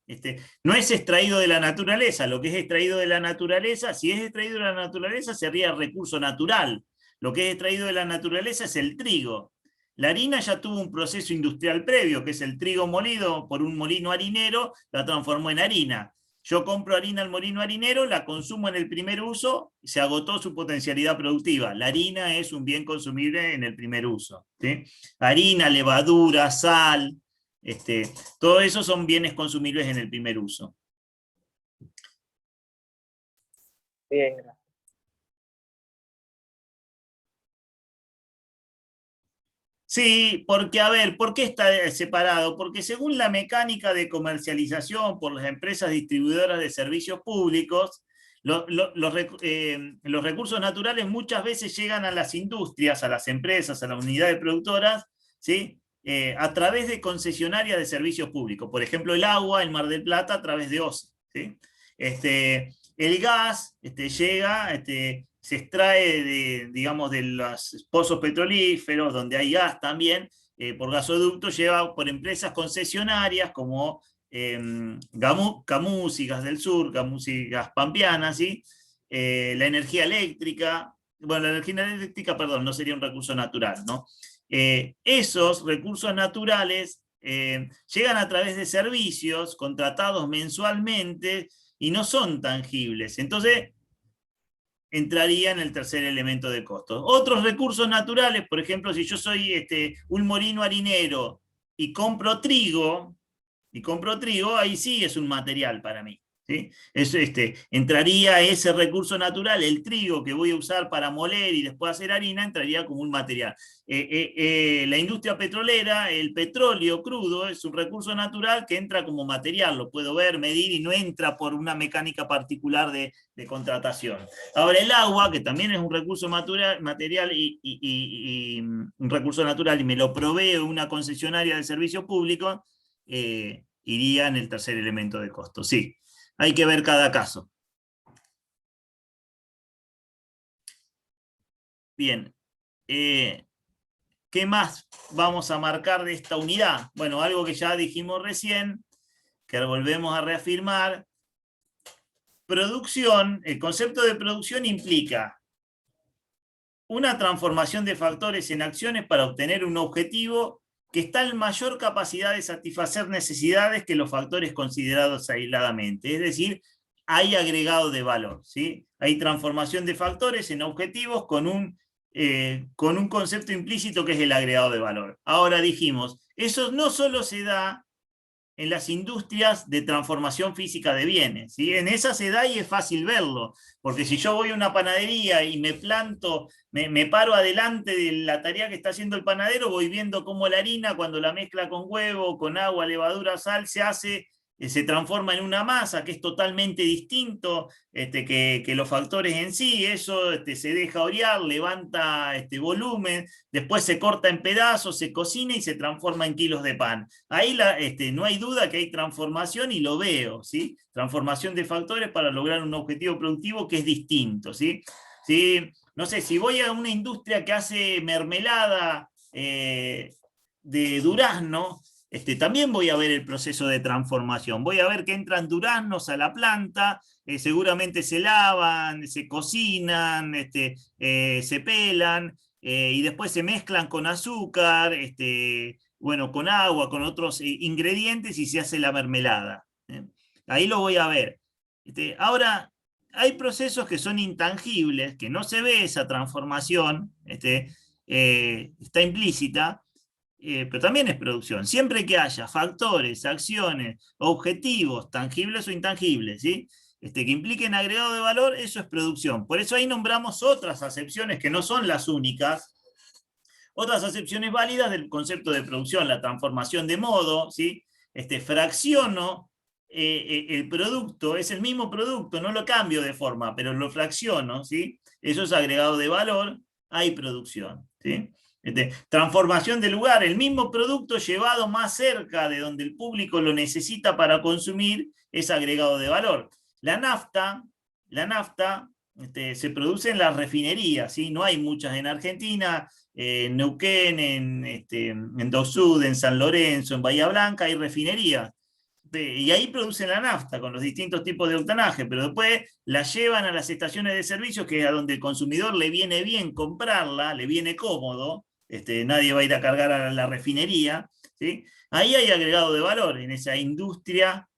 no es extraído de la naturaleza, lo que es extraído de la naturaleza, si es extraído de la naturaleza sería recurso natural, lo que es extraído de la naturaleza es el trigo. La harina ya tuvo un proceso industrial previo, que es el trigo molido por un molino harinero, la transformó en harina. Yo compro harina al molino harinero, la consumo en el primer uso, se agotó su potencialidad productiva. La harina es un bien consumible en el primer uso, ¿sí? Harina, levadura, sal, todo eso son bienes consumibles en el primer uso. Bien, gracias. Sí, porque a ver, ¿por qué está separado? Porque según la mecánica de comercialización por las empresas distribuidoras de servicios públicos, los recursos naturales muchas veces llegan a las industrias, a las empresas, a las unidades productoras, ¿sí? A través de concesionarias de servicios públicos. Por ejemplo, el agua, el Mar del Plata, a través de OCE, ¿sí? El gas llega, se extrae digamos, de los pozos petrolíferos, donde hay gas también, por gasoducto, lleva por empresas concesionarias como Camusi, Gas del Sur, Camusi, Gas Pampeana, ¿sí? La energía eléctrica, bueno, la energía eléctrica, perdón, no sería un recurso natural, ¿no? Esos recursos naturales llegan a través de servicios contratados mensualmente y no son tangibles. Entonces, entraría en el tercer elemento de costos. Otros recursos naturales, por ejemplo, si yo soy un molino harinero y compro trigo, ahí sí es un material para mí, ¿sí? Eso, entraría ese recurso natural, el trigo que voy a usar para moler y después hacer harina, entraría como un material. La industria petrolera, el petróleo crudo, es un recurso natural que entra como material, lo puedo ver, medir y no entra por una mecánica particular de contratación. Ahora el agua, que también es un recurso material y un recurso natural, y me lo provee una concesionaria de servicio público, iría en el tercer elemento de costo. Sí, hay que ver cada caso. Bien. ¿Qué más vamos a marcar de esta unidad? Bueno, algo que ya dijimos recién, que volvemos a reafirmar. Producción, el concepto de producción implica una transformación de factores en acciones para obtener un objetivo que está en mayor capacidad de satisfacer necesidades que los factores considerados aisladamente. Es decir, hay agregado de valor, ¿sí? Hay transformación de factores en objetivos con un concepto implícito que es el agregado de valor. Ahora dijimos, eso no solo se da en las industrias de transformación física de bienes, ¿sí? En esa se da y es fácil verlo, porque si yo voy a una panadería y me planto, me paro adelante de la tarea que está haciendo el panadero, voy viendo cómo la harina, cuando la mezcla con huevo, con agua, levadura, sal, se transforma en una masa que es totalmente distinto que los factores en sí. Eso se deja orear, levanta volumen, después se corta en pedazos, se cocina y se transforma en kilos de pan. Ahí no hay duda que hay transformación y lo veo, ¿sí? Transformación de factores para lograr un objetivo productivo que es distinto, ¿sí? ¿Sí? No sé, si voy a una industria que hace mermelada de durazno, también voy a ver el proceso de transformación. Voy a ver que entran duraznos a la planta, seguramente se lavan, se cocinan, se pelan, y después se mezclan con azúcar, bueno, con agua, con otros ingredientes y se hace la mermelada. Ahí lo voy a ver. Ahora, hay procesos que son intangibles, que no se ve esa transformación, está implícita, pero también es producción. Siempre que haya factores, acciones, objetivos, tangibles o intangibles, ¿sí? Que impliquen agregado de valor, eso es producción. Por eso ahí nombramos otras acepciones que no son las únicas, otras acepciones válidas del concepto de producción, la transformación de modo, ¿sí? Fracciono el producto, es el mismo producto, no lo cambio de forma, pero lo fracciono, ¿sí? Eso es agregado de valor, hay producción, ¿sí? Transformación de lugar, el mismo producto llevado más cerca de donde el público lo necesita para consumir es agregado de valor. La nafta se produce en las refinerías, ¿sí? No hay muchas en Argentina, en Neuquén, en Dock Sud, en San Lorenzo, en Bahía Blanca, hay refinerías. Y ahí producen la nafta con los distintos tipos de octanaje, pero después la llevan a las estaciones de servicio, que es a donde el consumidor le viene bien comprarla, le viene cómodo, nadie va a ir a cargar a la refinería, ¿sí? Ahí hay agregado de valor, en esa industria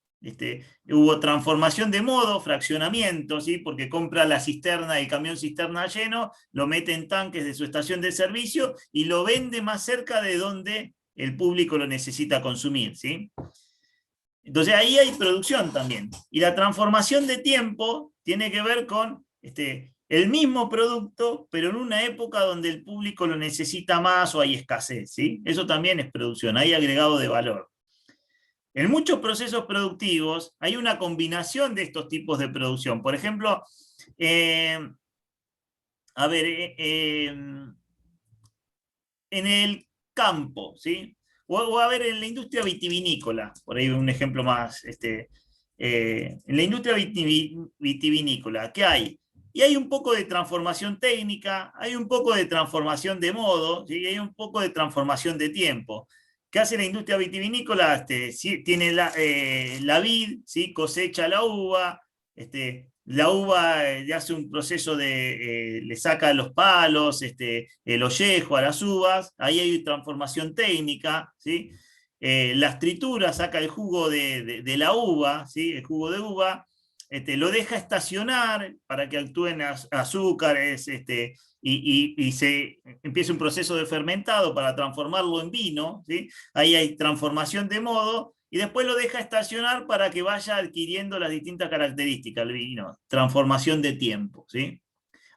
hubo transformación de modo, fraccionamiento, ¿sí? Porque compra la cisterna, el camión cisterna lleno, lo mete en tanques de su estación de servicio y lo vende más cerca de donde el público lo necesita consumir, ¿sí? Entonces ahí hay producción también. Y la transformación de tiempo tiene que ver con el mismo producto, pero en una época donde el público lo necesita más o hay escasez, ¿sí? Eso también es producción, hay agregado de valor. En muchos procesos productivos hay una combinación de estos tipos de producción. Por ejemplo, en el campo, ¿sí? O a ver, en la industria vitivinícola, por ahí un ejemplo más, en la industria vitivinícola, ¿qué hay? Y hay un poco de transformación técnica, hay un poco de transformación de modo, ¿sí? Y hay un poco de transformación de tiempo. ¿Qué hace la industria vitivinícola? Tiene la vid, ¿sí? Cosecha la uva, la uva hace un proceso le saca los palos, el ollejo a las uvas, ahí hay transformación técnica, ¿sí? Las trituras, saca el jugo de la uva, ¿sí? El jugo de uva, lo deja estacionar para que actúen azúcares, y se empieza un proceso de fermentado para transformarlo en vino, ¿sí? Ahí hay transformación de modo, y después lo deja estacionar para que vaya adquiriendo las distintas características del vino, transformación de tiempo, ¿sí?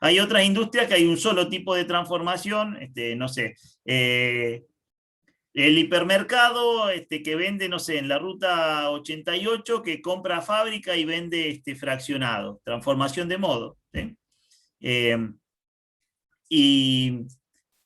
Hay otras industrias que hay un solo tipo de transformación, no sé, el hipermercado que vende, no sé, en la ruta 88, que compra fábrica y vende fraccionado, transformación de modo, ¿sí? Y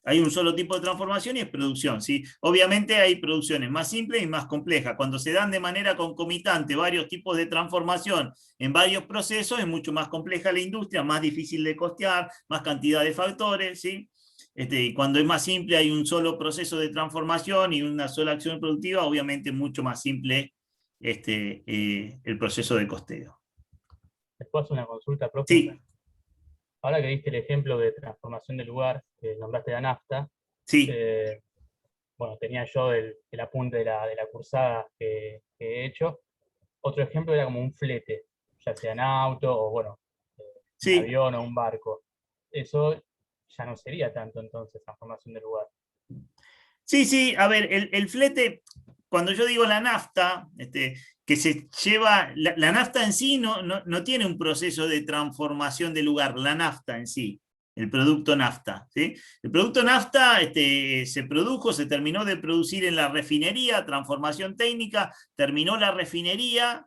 hay un solo tipo de transformación y es producción, ¿sí? Obviamente hay producciones más simples y más complejas. Cuando se dan de manera concomitante varios tipos de transformación en varios procesos, es mucho más compleja la industria, más difícil de costear, más cantidad de factores, ¿sí? Y cuando es más simple hay un solo proceso de transformación y una sola acción productiva, obviamente es mucho más simple el proceso de costeo. Después una consulta propia. Sí. Ahora que diste el ejemplo de transformación de lugar, que nombraste la nafta, Sí. Bueno, tenía yo el apunte de la cursada que he hecho. Otro ejemplo era como un flete, ya sea en auto o bueno, Sí. un avión o un barco. Eso ya no sería tanto entonces transformación de lugar. Sí, a ver, el flete, cuando yo digo la nafta, que se lleva, la nafta en sí no tiene un proceso de transformación de lugar, la nafta en sí, el producto nafta, ¿sí? El producto nafta se produjo, se terminó de producir en la refinería, transformación técnica, terminó la refinería,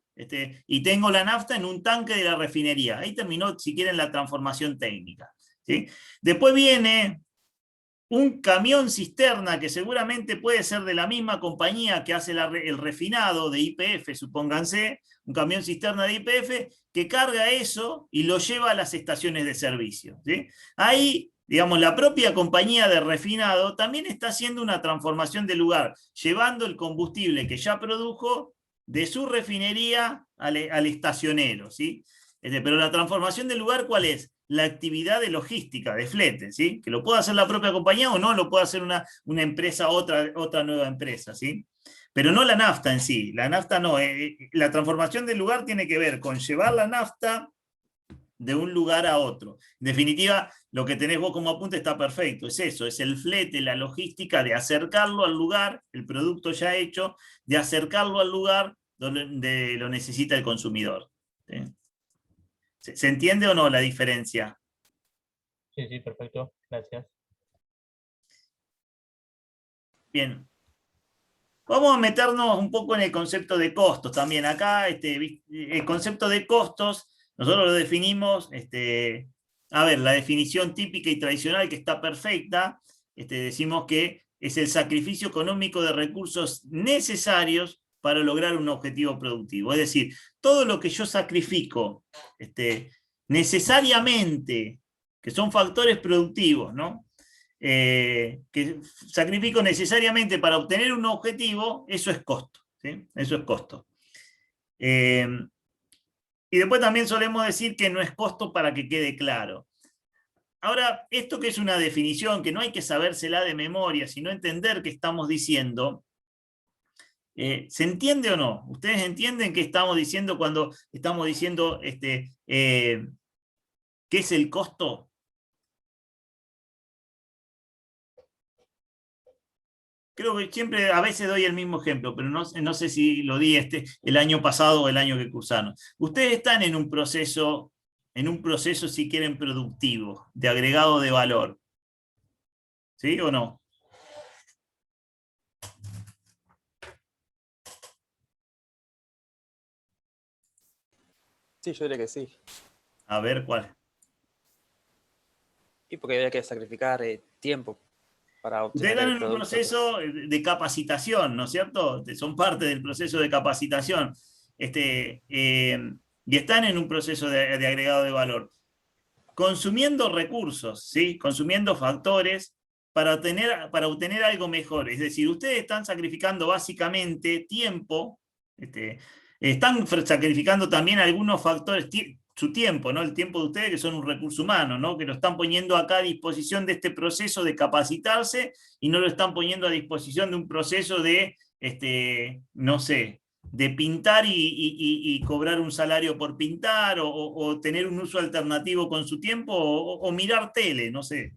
y tengo la nafta en un tanque de la refinería. Ahí terminó, si quieren, la transformación técnica, ¿sí? Después viene un camión cisterna que seguramente puede ser de la misma compañía que hace el refinado de YPF, supónganse, un camión cisterna de YPF que carga eso y lo lleva a las estaciones de servicio, ¿sí? Ahí, digamos, la propia compañía de refinado también está haciendo una transformación de lugar, llevando el combustible que ya produjo de su refinería al estacionero, ¿sí? Pero la transformación del lugar, ¿cuál es? La actividad de logística, de flete, ¿sí? Que lo puede hacer la propia compañía o no, lo puede hacer una empresa, otra nueva empresa, ¿sí? Pero no la nafta en sí, la nafta no. La transformación del lugar tiene que ver con llevar la nafta de un lugar a otro. En definitiva, lo que tenés vos como apunte está perfecto, es eso, es el flete, la logística de acercarlo al lugar, el producto ya hecho, de acercarlo al lugar donde lo necesita el consumidor, ¿sí? ¿Se entiende o no la diferencia? Sí, perfecto, gracias. Bien. Vamos a meternos un poco en el concepto de costos también. Acá, el concepto de costos, nosotros lo definimos, a ver, la definición típica y tradicional que está perfecta, decimos que es el sacrificio económico de recursos necesarios para lograr un objetivo productivo. Es decir, todo lo que yo sacrifico necesariamente, que son factores productivos, ¿no? Que sacrifico necesariamente para obtener un objetivo, eso es costo, ¿sí? Eso es costo. Y después también solemos decir que no es costo, para que quede claro. Ahora, esto que es una definición, que no hay que sabérsela de memoria, sino entender qué estamos diciendo, ¿se entiende o no? ¿Ustedes entienden qué estamos diciendo cuando estamos diciendo qué es el costo? Creo que siempre, a veces doy el mismo ejemplo, pero no sé si lo di el año pasado o el año que cursaron. Ustedes están en un proceso, si quieren, productivo, de agregado de valor. ¿Sí o no? Sí, yo diría que sí. A ver, ¿cuál? Y porque había que sacrificar tiempo para Ustedes obtener están el en un producto. proceso de capacitación, ¿no es cierto? Son parte del proceso de capacitación. Y están en un proceso de agregado de valor. Consumiendo recursos, ¿sí? Consumiendo factores para obtener algo mejor. Es decir, ustedes están sacrificando básicamente tiempo, están sacrificando también algunos factores, su tiempo, ¿no? El tiempo de ustedes, que son un recurso humano, ¿no? Que lo están poniendo acá a disposición de este proceso de capacitarse, y no lo están poniendo a disposición de un proceso de, no sé, de pintar y cobrar un salario por pintar, o tener un uso alternativo con su tiempo, o mirar tele, no sé.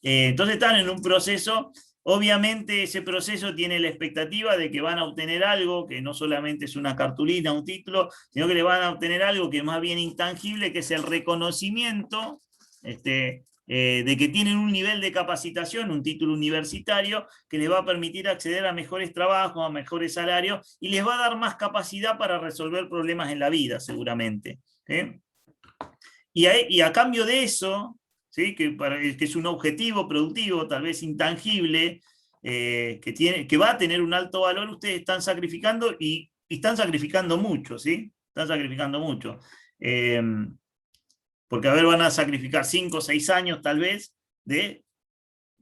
Entonces están en un proceso. Obviamente ese proceso tiene la expectativa de que van a obtener algo que no solamente es una cartulina, un título, sino que le van a obtener algo que es más bien intangible, que es el reconocimiento de que tienen un nivel de capacitación, un título universitario, que les va a permitir acceder a mejores trabajos, a mejores salarios, y les va a dar más capacidad para resolver problemas en la vida, seguramente. Y a cambio de eso, ¿sí? que es un objetivo productivo, tal vez intangible, que va a tener un alto valor, ustedes están sacrificando, y están sacrificando mucho, ¿sí? Están sacrificando mucho. Porque, a ver, van a sacrificar 5 o 6 años, tal vez, de,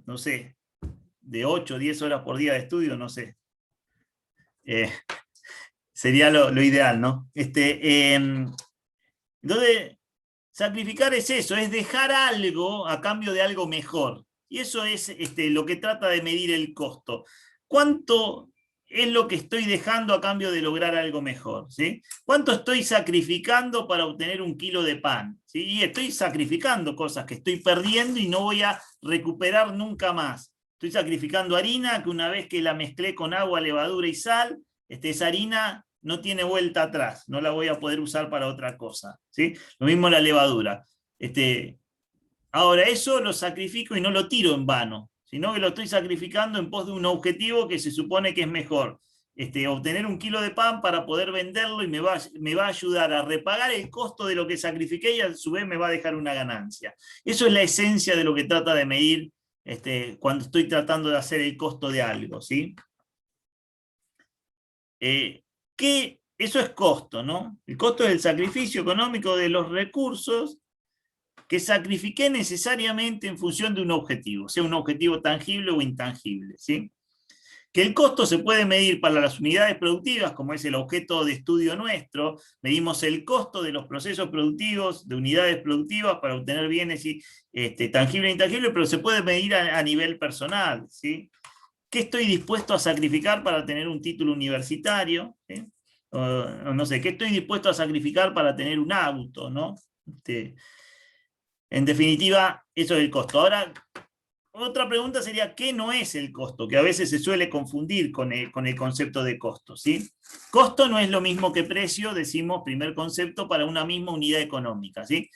no sé, de 8 o 10 horas por día de estudio, no sé. Sería lo ideal, ¿no? Entonces, sacrificar es eso, es dejar algo a cambio de algo mejor. Y eso es lo que trata de medir el costo. ¿Cuánto es lo que estoy dejando a cambio de lograr algo mejor? ¿Sí? ¿Cuánto estoy sacrificando para obtener un kilo de pan? ¿Sí? Y estoy sacrificando cosas que estoy perdiendo y no voy a recuperar nunca más. Estoy sacrificando harina, que una vez que la mezclé con agua, levadura y sal, esa harina no tiene vuelta atrás, no la voy a poder usar para otra cosa, ¿sí? Lo mismo la levadura. Ahora, eso lo sacrifico y no lo tiro en vano, sino que lo estoy sacrificando en pos de un objetivo que se supone que es mejor. Obtener un kilo de pan para poder venderlo, y me va a ayudar a repagar el costo de lo que sacrifiqué, y a su vez me va a dejar una ganancia. Eso es la esencia de lo que trata de medir cuando estoy tratando de hacer el costo de algo, ¿sí? Eso es costo, ¿no? El costo es el sacrificio económico de los recursos que sacrifiqué necesariamente en función de un objetivo, sea un objetivo tangible o intangible, ¿sí? Que el costo se puede medir para las unidades productivas, como es el objeto de estudio nuestro. Medimos el costo de los procesos productivos, de unidades productivas, para obtener bienes tangible e intangible, pero se puede medir a nivel personal, ¿sí? ¿Qué estoy dispuesto a sacrificar para tener un título universitario? ¿Sí? No sé, ¿qué estoy dispuesto a sacrificar para tener un auto? ¿No? En definitiva, eso es el costo. Ahora, otra pregunta sería, ¿qué no es el costo? Que a veces se suele confundir con el concepto de costo, ¿sí? Costo no es lo mismo que precio, decimos, primer concepto, para una misma unidad económica, ¿sí?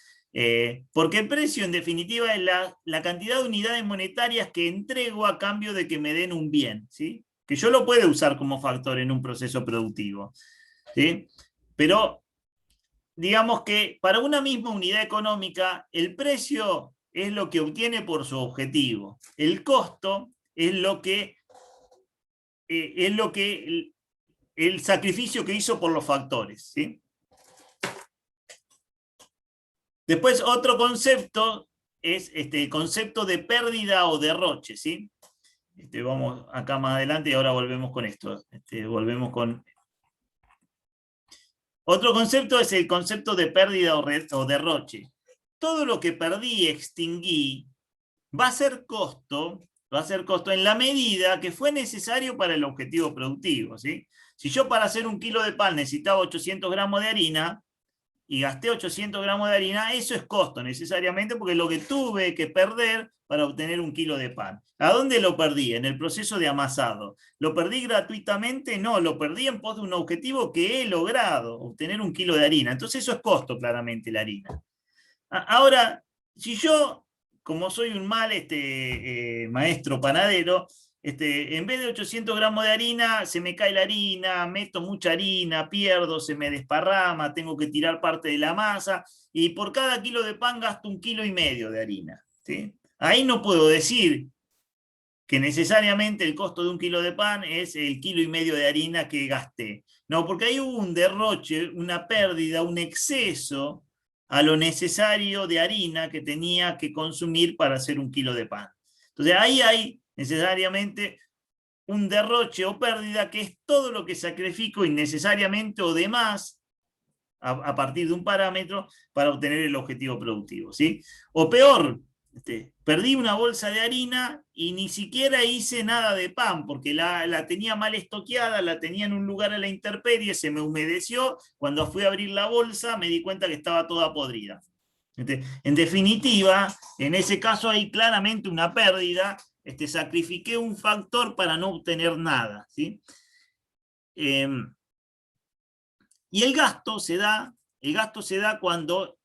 Porque el precio, en definitiva, es la cantidad de unidades monetarias que entrego a cambio de que me den un bien, ¿sí? Que yo lo puedo usar como factor en un proceso productivo, ¿sí? Pero digamos que para una misma unidad económica, el precio es lo que obtiene por su objetivo. El costo es lo que el sacrificio que hizo por los factores, ¿sí? Después otro concepto es el concepto de pérdida o derroche, ¿sí? Vamos acá más adelante y ahora volvemos con esto. Volvemos con... Otro concepto es el concepto de pérdida o derroche. Todo lo que perdí, extinguí, va a ser costo en la medida que fue necesario para el objetivo productivo, ¿sí? Si yo para hacer 1 kilo de pan necesitaba 800 gramos de harina, y gasté 800 gramos de harina, eso es costo necesariamente, porque es lo que tuve que perder para obtener 1 kilo de pan. ¿A dónde lo perdí? En el proceso de amasado. ¿Lo perdí gratuitamente? No, lo perdí en pos de un objetivo que he logrado, obtener 1 kilo de harina. Entonces eso es costo, claramente, la harina. Ahora, si yo, como soy un mal maestro panadero, en vez de 800 gramos de harina, se me cae la harina, meto mucha harina, pierdo, se me desparrama, tengo que tirar parte de la masa, y por cada kilo de pan gasto 1,5 kilos de harina, ¿sí? Ahí no puedo decir que necesariamente el costo de 1 kilo de pan es el 1,5 kilos de harina que gasté. No, porque ahí hubo un derroche, una pérdida, un exceso a lo necesario de harina que tenía que consumir para hacer 1 kilo de pan. Entonces ahí hay necesariamente un derroche o pérdida, que es todo lo que sacrifico innecesariamente o de más a partir de un parámetro para obtener el objetivo productivo, ¿sí? O peor, perdí una bolsa de harina y ni siquiera hice nada de pan, porque la tenía mal estoqueada, la tenía en un lugar a la intemperie, se me humedeció, cuando fui a abrir la bolsa me di cuenta que estaba toda podrida. En definitiva, en ese caso hay claramente una pérdida, sacrifiqué un factor para no obtener nada, ¿sí? Y el gasto se da cuando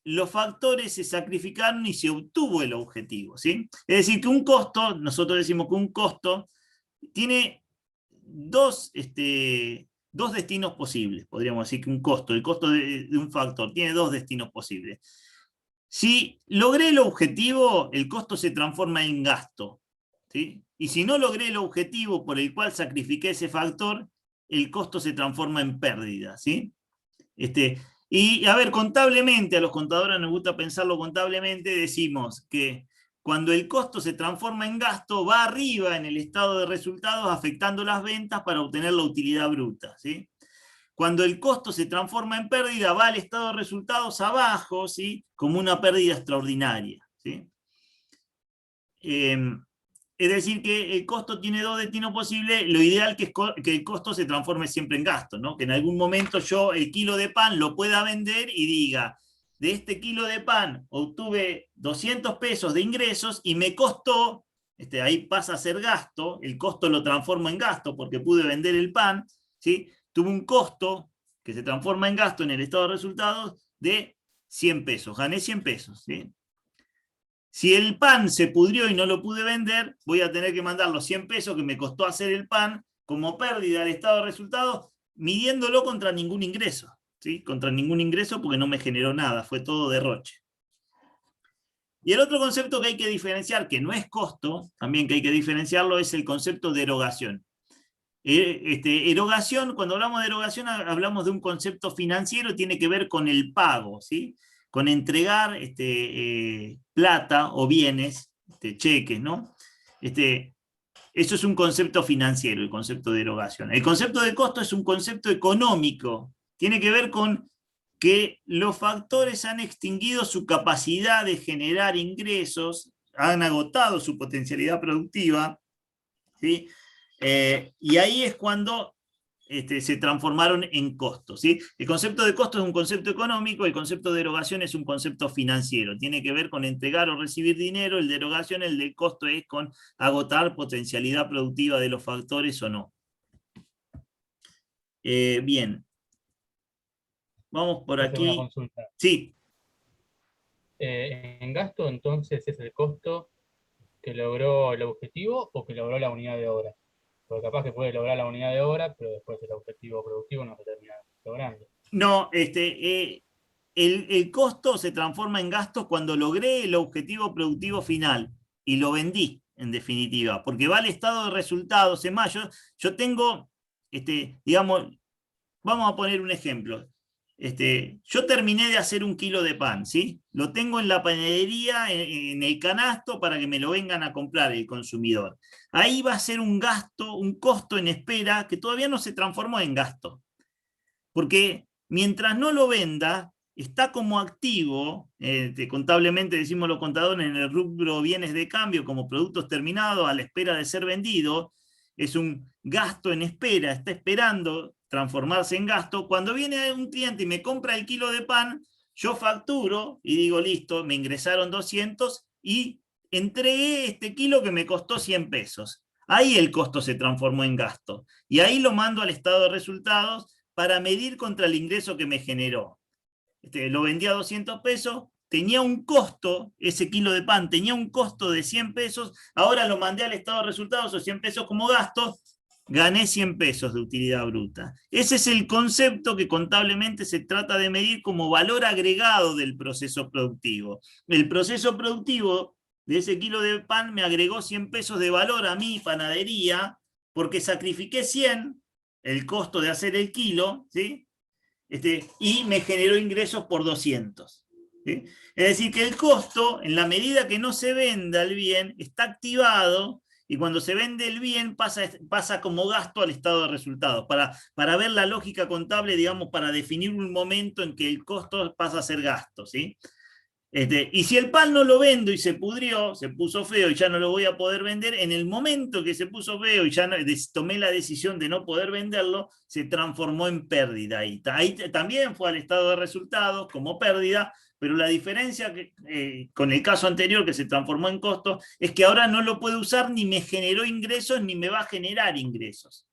los factores se sacrificaron y se obtuvo el objetivo, ¿sí? Es decir, que un costo, nosotros decimos que un costo tiene dos destinos posibles, podríamos decir que un costo, el costo de un factor, tiene 2 destinos posibles. Si logré el objetivo, el costo se transforma en gasto, ¿sí? Y si no logré el objetivo por el cual sacrifiqué ese factor, el costo se transforma en pérdida, ¿sí? Y a ver, contablemente, a los contadores nos gusta pensarlo contablemente, decimos que cuando el costo se transforma en gasto, va arriba en el estado de resultados afectando las ventas para obtener la utilidad bruta, ¿sí? Cuando el costo se transforma en pérdida, va al estado de resultados abajo, ¿sí? Como una pérdida extraordinaria, ¿sí? Es decir, que el costo tiene 2 destinos posibles. Lo ideal es que el costo se transforme siempre en gasto, ¿no? Que en algún momento yo el kilo de pan lo pueda vender y diga, de este kilo de pan obtuve 200 pesos de ingresos y me costó, ahí pasa a ser gasto, el costo lo transformo en gasto porque pude vender el pan, ¿sí? Tuve un costo que se transforma en gasto en el estado de resultados de 100 pesos, gané 100 pesos, ¿sí? Si el pan se pudrió y no lo pude vender, voy a tener que mandar los 100 pesos que me costó hacer el pan como pérdida del estado de resultados, midiéndolo contra ningún ingreso, ¿sí? Contra ningún ingreso porque no me generó nada, fue todo derroche. Y el otro concepto que hay que diferenciar, que no es costo, también que hay que diferenciarlo, es el concepto de erogación. Erogación, cuando hablamos de erogación, hablamos de un concepto financiero, tiene que ver con el pago, ¿sí? Con entregar plata o bienes, cheques, ¿no? Eso es un concepto financiero, el concepto de erogación. El concepto de costo es un concepto económico, tiene que ver con que los factores han extinguido su capacidad de generar ingresos, han agotado su potencialidad productiva, ¿sí? Y ahí es cuando se transformaron en costos, ¿sí? El concepto de costo es un concepto económico, el concepto de erogación es un concepto financiero. Tiene que ver con entregar o recibir dinero, el de erogación, el de costo es con agotar potencialidad productiva de los factores o no. Bien. Vamos por aquí. Una consulta. Sí. En gasto, entonces, ¿es el costo que logró el objetivo o que logró la unidad de obra? Porque capaz que puede lograr la unidad de obra, pero después el objetivo productivo no se termina logrando. No, el costo se transforma en gasto cuando logré el objetivo productivo final y lo vendí, en definitiva, porque va al estado de resultados. Es más, yo tengo, digamos, vamos a poner un ejemplo. Yo terminé de hacer 1 kilo de pan, ¿sí? Lo tengo en la panadería, en el canasto, para que me lo vengan a comprar el consumidor. Ahí va a ser un gasto, un costo en espera que todavía no se transformó en gasto. Porque mientras no lo venda, está como activo, contablemente decimos los contadores, en el rubro bienes de cambio como productos terminados a la espera de ser vendido. Es un gasto en espera, está esperando transformarse en gasto. Cuando viene un cliente y me compra el kilo de pan, yo facturo y digo, listo, me ingresaron 200 y entregué este kilo que me costó 100 pesos. Ahí el costo se transformó en gasto. Y ahí lo mando al estado de resultados para medir contra el ingreso que me generó. Lo vendí a 200 pesos, tenía un costo, ese kilo de pan tenía un costo de 100 pesos, ahora lo mandé al estado de resultados, o 100 pesos como gasto, gané 100 pesos de utilidad bruta. Ese es el concepto que contablemente se trata de medir como valor agregado del proceso productivo. El proceso productivo de ese kilo de pan me agregó 100 pesos de valor a mi panadería, porque sacrifiqué 100, el costo de hacer el kilo, ¿sí? Y me generó ingresos por 200. ¿Sí? Es decir, que el costo, en la medida que no se venda el bien, está activado, y cuando se vende el bien pasa como gasto al estado de resultados, para ver la lógica contable, digamos, para definir un momento en que el costo pasa a ser gasto, ¿sí? Y si el pan no lo vendo y se pudrió, se puso feo y ya no lo voy a poder vender, en el momento que se puso feo y ya tomé la decisión de no poder venderlo, se transformó en pérdida. Ahí también fue al estado de resultados como pérdida, pero la diferencia con el caso anterior, que se transformó en costo, es que ahora no lo puedo usar, ni me generó ingresos, ni me va a generar ingresos.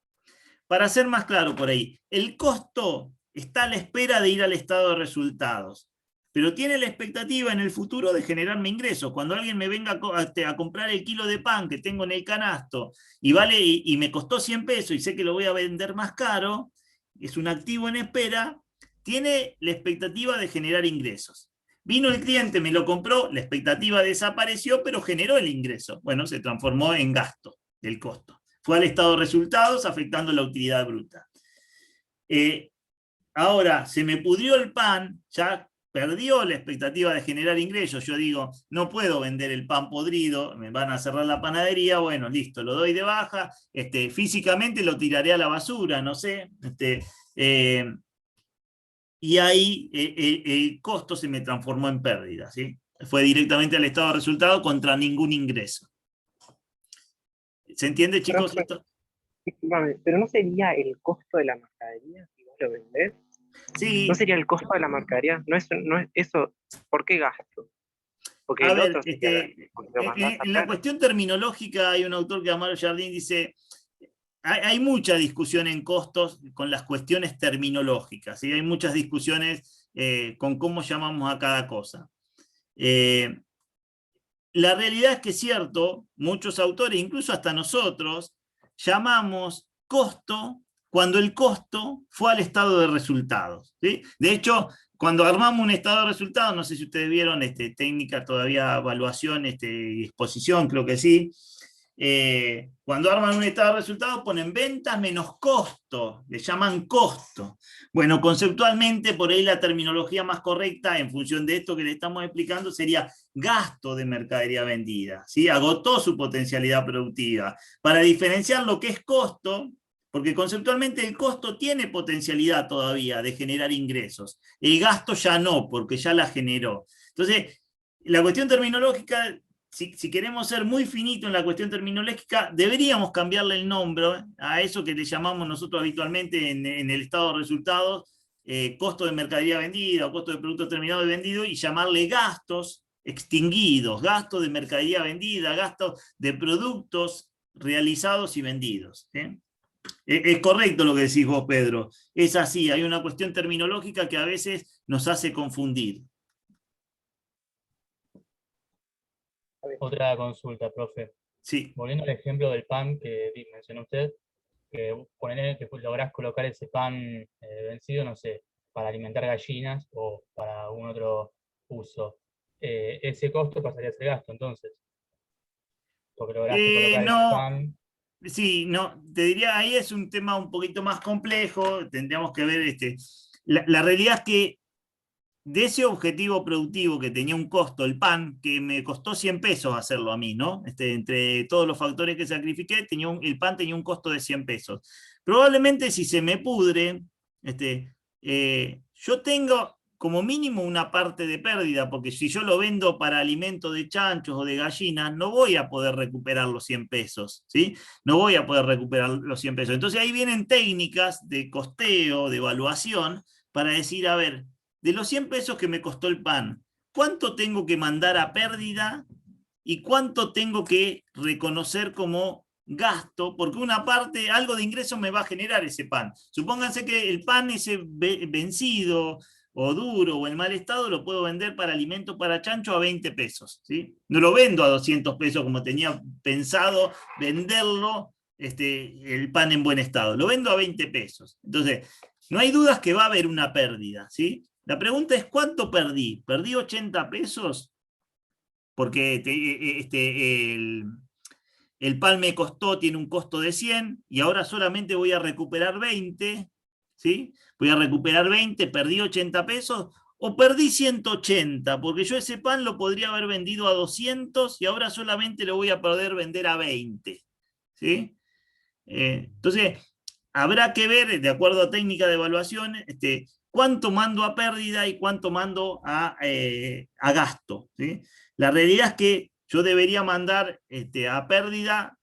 Para ser más claro por ahí, el costo está a la espera de ir al estado de resultados, pero tiene la expectativa en el futuro de generarme ingresos. Cuando alguien me venga a comprar el kilo de pan que tengo en el canasto y me costó 100 pesos y sé que lo voy a vender más caro, es un activo en espera, tiene la expectativa de generar ingresos. Vino el cliente, me lo compró, la expectativa desapareció, pero generó el ingreso. Bueno, se transformó en gasto del costo. Fue al estado de resultados, afectando la utilidad bruta. Ahora, se me pudrió el pan, ya perdió la expectativa de generar ingresos. Yo digo, no puedo vender el pan podrido, me van a cerrar la panadería, bueno, listo, lo doy de baja, físicamente lo tiraré a la basura, no sé, y ahí el costo se me transformó en pérdida, ¿sí? Fue directamente al estado de resultado contra ningún ingreso. ¿Se entiende, chicos? Esto? Disculpame, pero ¿no sería el costo de la mercadería si vos lo vendés? Sí. ¿No sería el costo de la mercadería? No es eso. ¿Por qué gasto? Porque A el ver, otro sería en la cuestión terminológica hay un autor que Amaro Jardín dice, hay mucha discusión en costos con las cuestiones terminológicas, ¿sí? Hay muchas discusiones con cómo llamamos a cada cosa. La realidad es que es cierto, muchos autores, incluso hasta nosotros, llamamos costo cuando el costo fue al estado de resultados, ¿sí? De hecho, cuando armamos un estado de resultados, no sé si ustedes vieron técnica todavía, evaluación, exposición, creo que sí. Cuando arman un estado de resultados ponen ventas menos costo, le llaman costo. Bueno, conceptualmente por ahí la terminología más correcta en función de esto que le estamos explicando sería gasto de mercadería vendida, ¿sí? Agotó su potencialidad productiva. Para diferenciar lo que es costo, porque conceptualmente el costo tiene potencialidad todavía de generar ingresos, el gasto ya no, porque ya la generó. Entonces, la cuestión terminológica, si queremos ser muy finitos en la cuestión terminológica, deberíamos cambiarle el nombre a eso que le llamamos nosotros habitualmente en el estado de resultados, costo de mercadería vendida o costo de producto terminado y vendido, y llamarle gastos extinguidos, gasto de mercadería vendida, gasto de productos realizados y vendidos. ¿Sí? Es correcto lo que decís vos, Pedro. Es así, hay una cuestión terminológica que a veces nos hace confundir. Otra consulta, profe. Sí. Volviendo al ejemplo del pan que mencionó usted, que lográs colocar ese pan vencido, no sé, para alimentar gallinas o para algún otro uso, ese costo pasaría a ser gasto entonces. Porque lograste colocar el No, pan. sí, no, te diría, ahí es un tema un poquito más complejo, tendríamos que ver, la realidad es que de ese objetivo productivo que tenía un costo, el pan, que me costó 100 pesos hacerlo a mí, ¿no? Entre todos los factores que sacrifiqué, el pan tenía un costo de 100 pesos. Probablemente si se me pudre, yo tengo como mínimo una parte de pérdida, porque si yo lo vendo para alimento de chanchos o de gallinas, no voy a poder recuperar los 100 pesos, ¿sí? No voy a poder recuperar los 100 pesos. Entonces ahí vienen técnicas de costeo, de evaluación, para decir, a ver, de los 100 pesos que me costó el pan, ¿cuánto tengo que mandar a pérdida y cuánto tengo que reconocer como gasto? Porque una parte, algo de ingreso me va a generar ese pan. Supónganse que el pan ese vencido o duro o en mal estado lo puedo vender para alimento para chancho a 20 pesos. ¿Sí? No lo vendo a 200 pesos como tenía pensado venderlo el pan en buen estado. Lo vendo a 20 pesos. Entonces, no hay dudas que va a haber una pérdida, ¿sí? La pregunta es, ¿cuánto perdí? ¿Perdí 80 pesos? Porque el pan me costó, tiene un costo de 100, y ahora solamente voy a recuperar 20, ¿sí? Voy a recuperar 20, perdí 80 pesos, o perdí 180, porque yo ese pan lo podría haber vendido a 200 y ahora solamente lo voy a poder vender a 20, ¿sí? Entonces, habrá que ver, de acuerdo a técnica de evaluación, cuánto mando a pérdida y cuánto mando a gasto, ¿sí? La realidad es que yo debería mandar a pérdida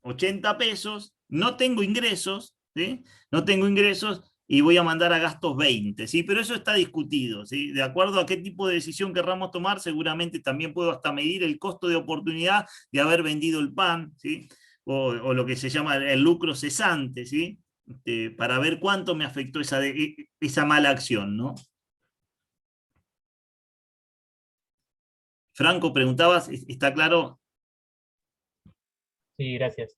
80 pesos, no tengo ingresos, ¿sí? No tengo ingresos y voy a mandar a gastos 20, ¿sí? Pero eso está discutido, ¿sí? De acuerdo a qué tipo de decisión querramos tomar, seguramente también puedo hasta medir el costo de oportunidad de haber vendido el pan, ¿sí? O lo que se llama el lucro cesante, ¿sí? Para ver cuánto me afectó esa mala acción, ¿no? Franco, preguntabas, ¿está claro? Sí, gracias.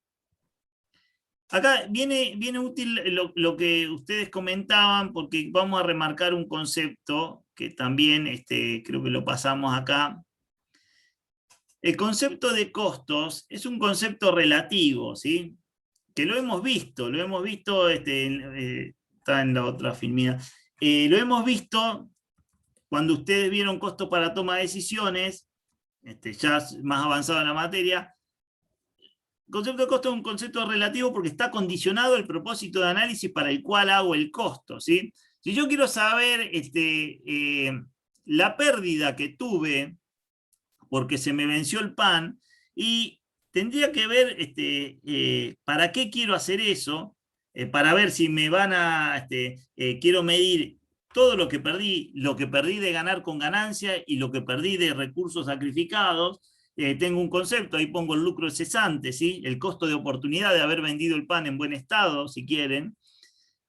Acá viene útil lo que ustedes comentaban, porque vamos a remarcar un concepto que también creo que lo pasamos acá. El concepto de costos es un concepto relativo, ¿sí? Que lo hemos visto, está en la otra filmina, lo hemos visto cuando ustedes vieron costo para toma de decisiones, ya más avanzado en la materia. El concepto de costo es un concepto relativo porque está condicionado al propósito de análisis para el cual hago el costo, ¿sí? Si yo quiero saber la pérdida que tuve porque se me venció el pan, y tendría que ver para qué quiero hacer eso, para ver si me van a, quiero medir todo lo que perdí de ganar con ganancia y lo que perdí de recursos sacrificados. Tengo un concepto, ahí pongo el lucro cesante, ¿sí? El costo de oportunidad de haber vendido el pan en buen estado, si quieren.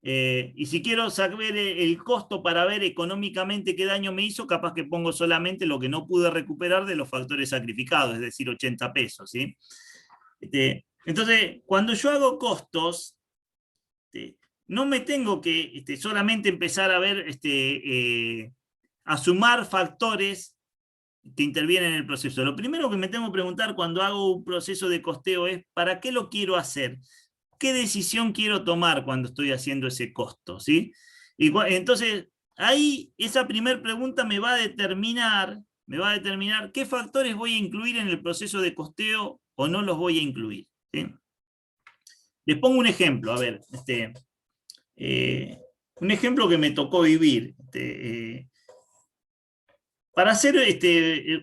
Y si quiero saber el costo para ver económicamente qué daño me hizo, capaz que pongo solamente lo que no pude recuperar de los factores sacrificados, es decir, 80 pesos, ¿sí? Entonces, cuando yo hago costos, no me tengo que solamente empezar a ver, a sumar factores que intervienen en el proceso. Lo primero que me tengo que preguntar cuando hago un proceso de costeo es, ¿para qué lo quiero hacer? ¿Qué decisión quiero tomar cuando estoy haciendo ese costo? ¿Sí? Entonces, ahí esa primera pregunta me va a determinar qué factores voy a incluir en el proceso de costeo o no los voy a incluir, ¿sí? Les pongo un ejemplo, a ver, un ejemplo que me tocó vivir. Para hacer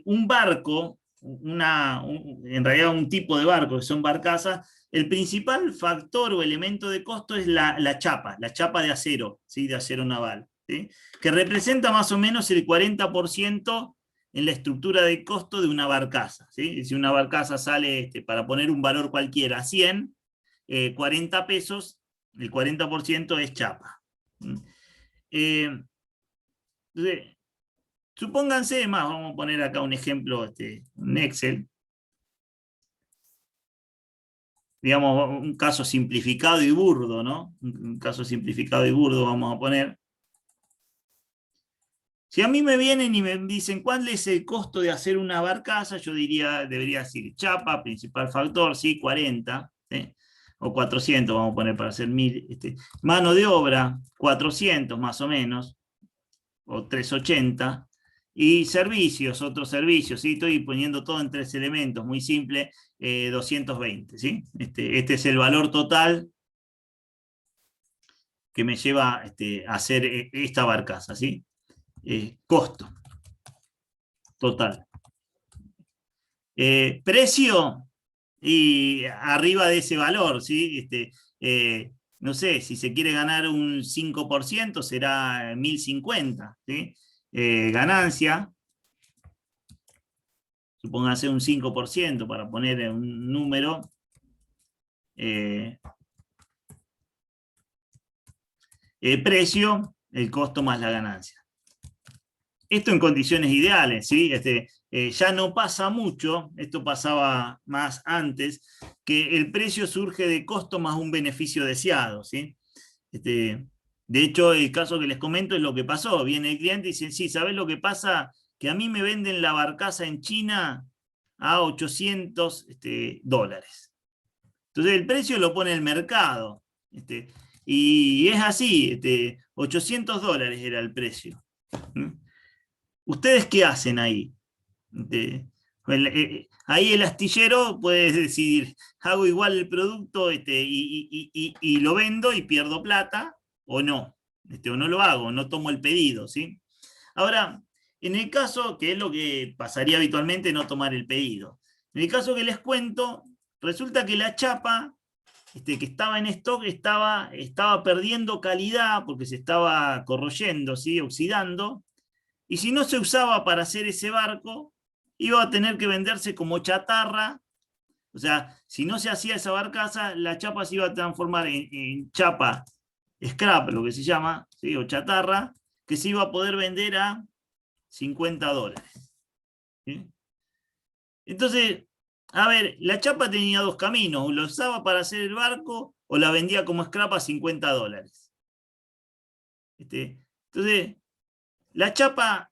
un barco, en realidad un tipo de barco que son barcazas, el principal factor o elemento de costo es la chapa de acero, ¿sí? De acero naval, ¿sí? Que representa más o menos el 40% en la estructura de costo de una barcaza, ¿sí? Si una barcaza sale, para poner un valor cualquiera, 100, 40 pesos, el 40% es chapa. Entonces, supónganse, más, vamos a poner acá un ejemplo, un Excel. Digamos, un caso simplificado y burdo, ¿no? Un caso simplificado y burdo vamos a poner. Si a mí me vienen y me dicen cuál es el costo de hacer una barcaza, yo diría, debería decir chapa, principal factor, sí, 40, ¿sí? O 400, vamos a poner para hacer 1000. Mano de obra, 400 más o menos, o 380. Y servicios, otros servicios, ¿sí? Estoy poniendo todo en 3 elementos, muy simple, 220, ¿sí? Este es el valor total que me lleva a hacer esta barcaza, ¿sí? Costo total. Precio, y arriba de ese valor, ¿sí? No sé, si se quiere ganar un 5%, será 1050, ¿sí? Ganancia, supóngase un 5% para poner un número. Precio, el costo más la ganancia. Esto en condiciones ideales, ¿sí? Ya no pasa mucho, esto pasaba más antes, que el precio surge de costo más un beneficio deseado, ¿sí? De hecho, el caso que les comento es lo que pasó. Viene el cliente y dice, sí, ¿sabés lo que pasa? Que a mí me venden la barcaza en China a 800 dólares. Entonces el precio lo pone el mercado. Y es así, 800 dólares era el precio. ¿Ustedes qué hacen ahí? Ahí el astillero puede decidir, hago igual el producto y lo vendo y pierdo plata, o no, o no lo hago, no tomo el pedido, ¿sí? Ahora, en el caso, que es lo que pasaría habitualmente, no tomar el pedido. En el caso que les cuento, resulta que la chapa que estaba en stock estaba perdiendo calidad porque se estaba corroyendo, ¿sí? Oxidando. Y si no se usaba para hacer ese barco, iba a tener que venderse como chatarra. O sea, si no se hacía esa barcaza, la chapa se iba a transformar en chapa scrap, lo que se llama, ¿sí? O chatarra, que se iba a poder vender a 50 dólares. ¿Sí? Entonces, a ver, la chapa tenía dos caminos, o la usaba para hacer el barco, o la vendía como scrap a 50 dólares. Entonces, la chapa,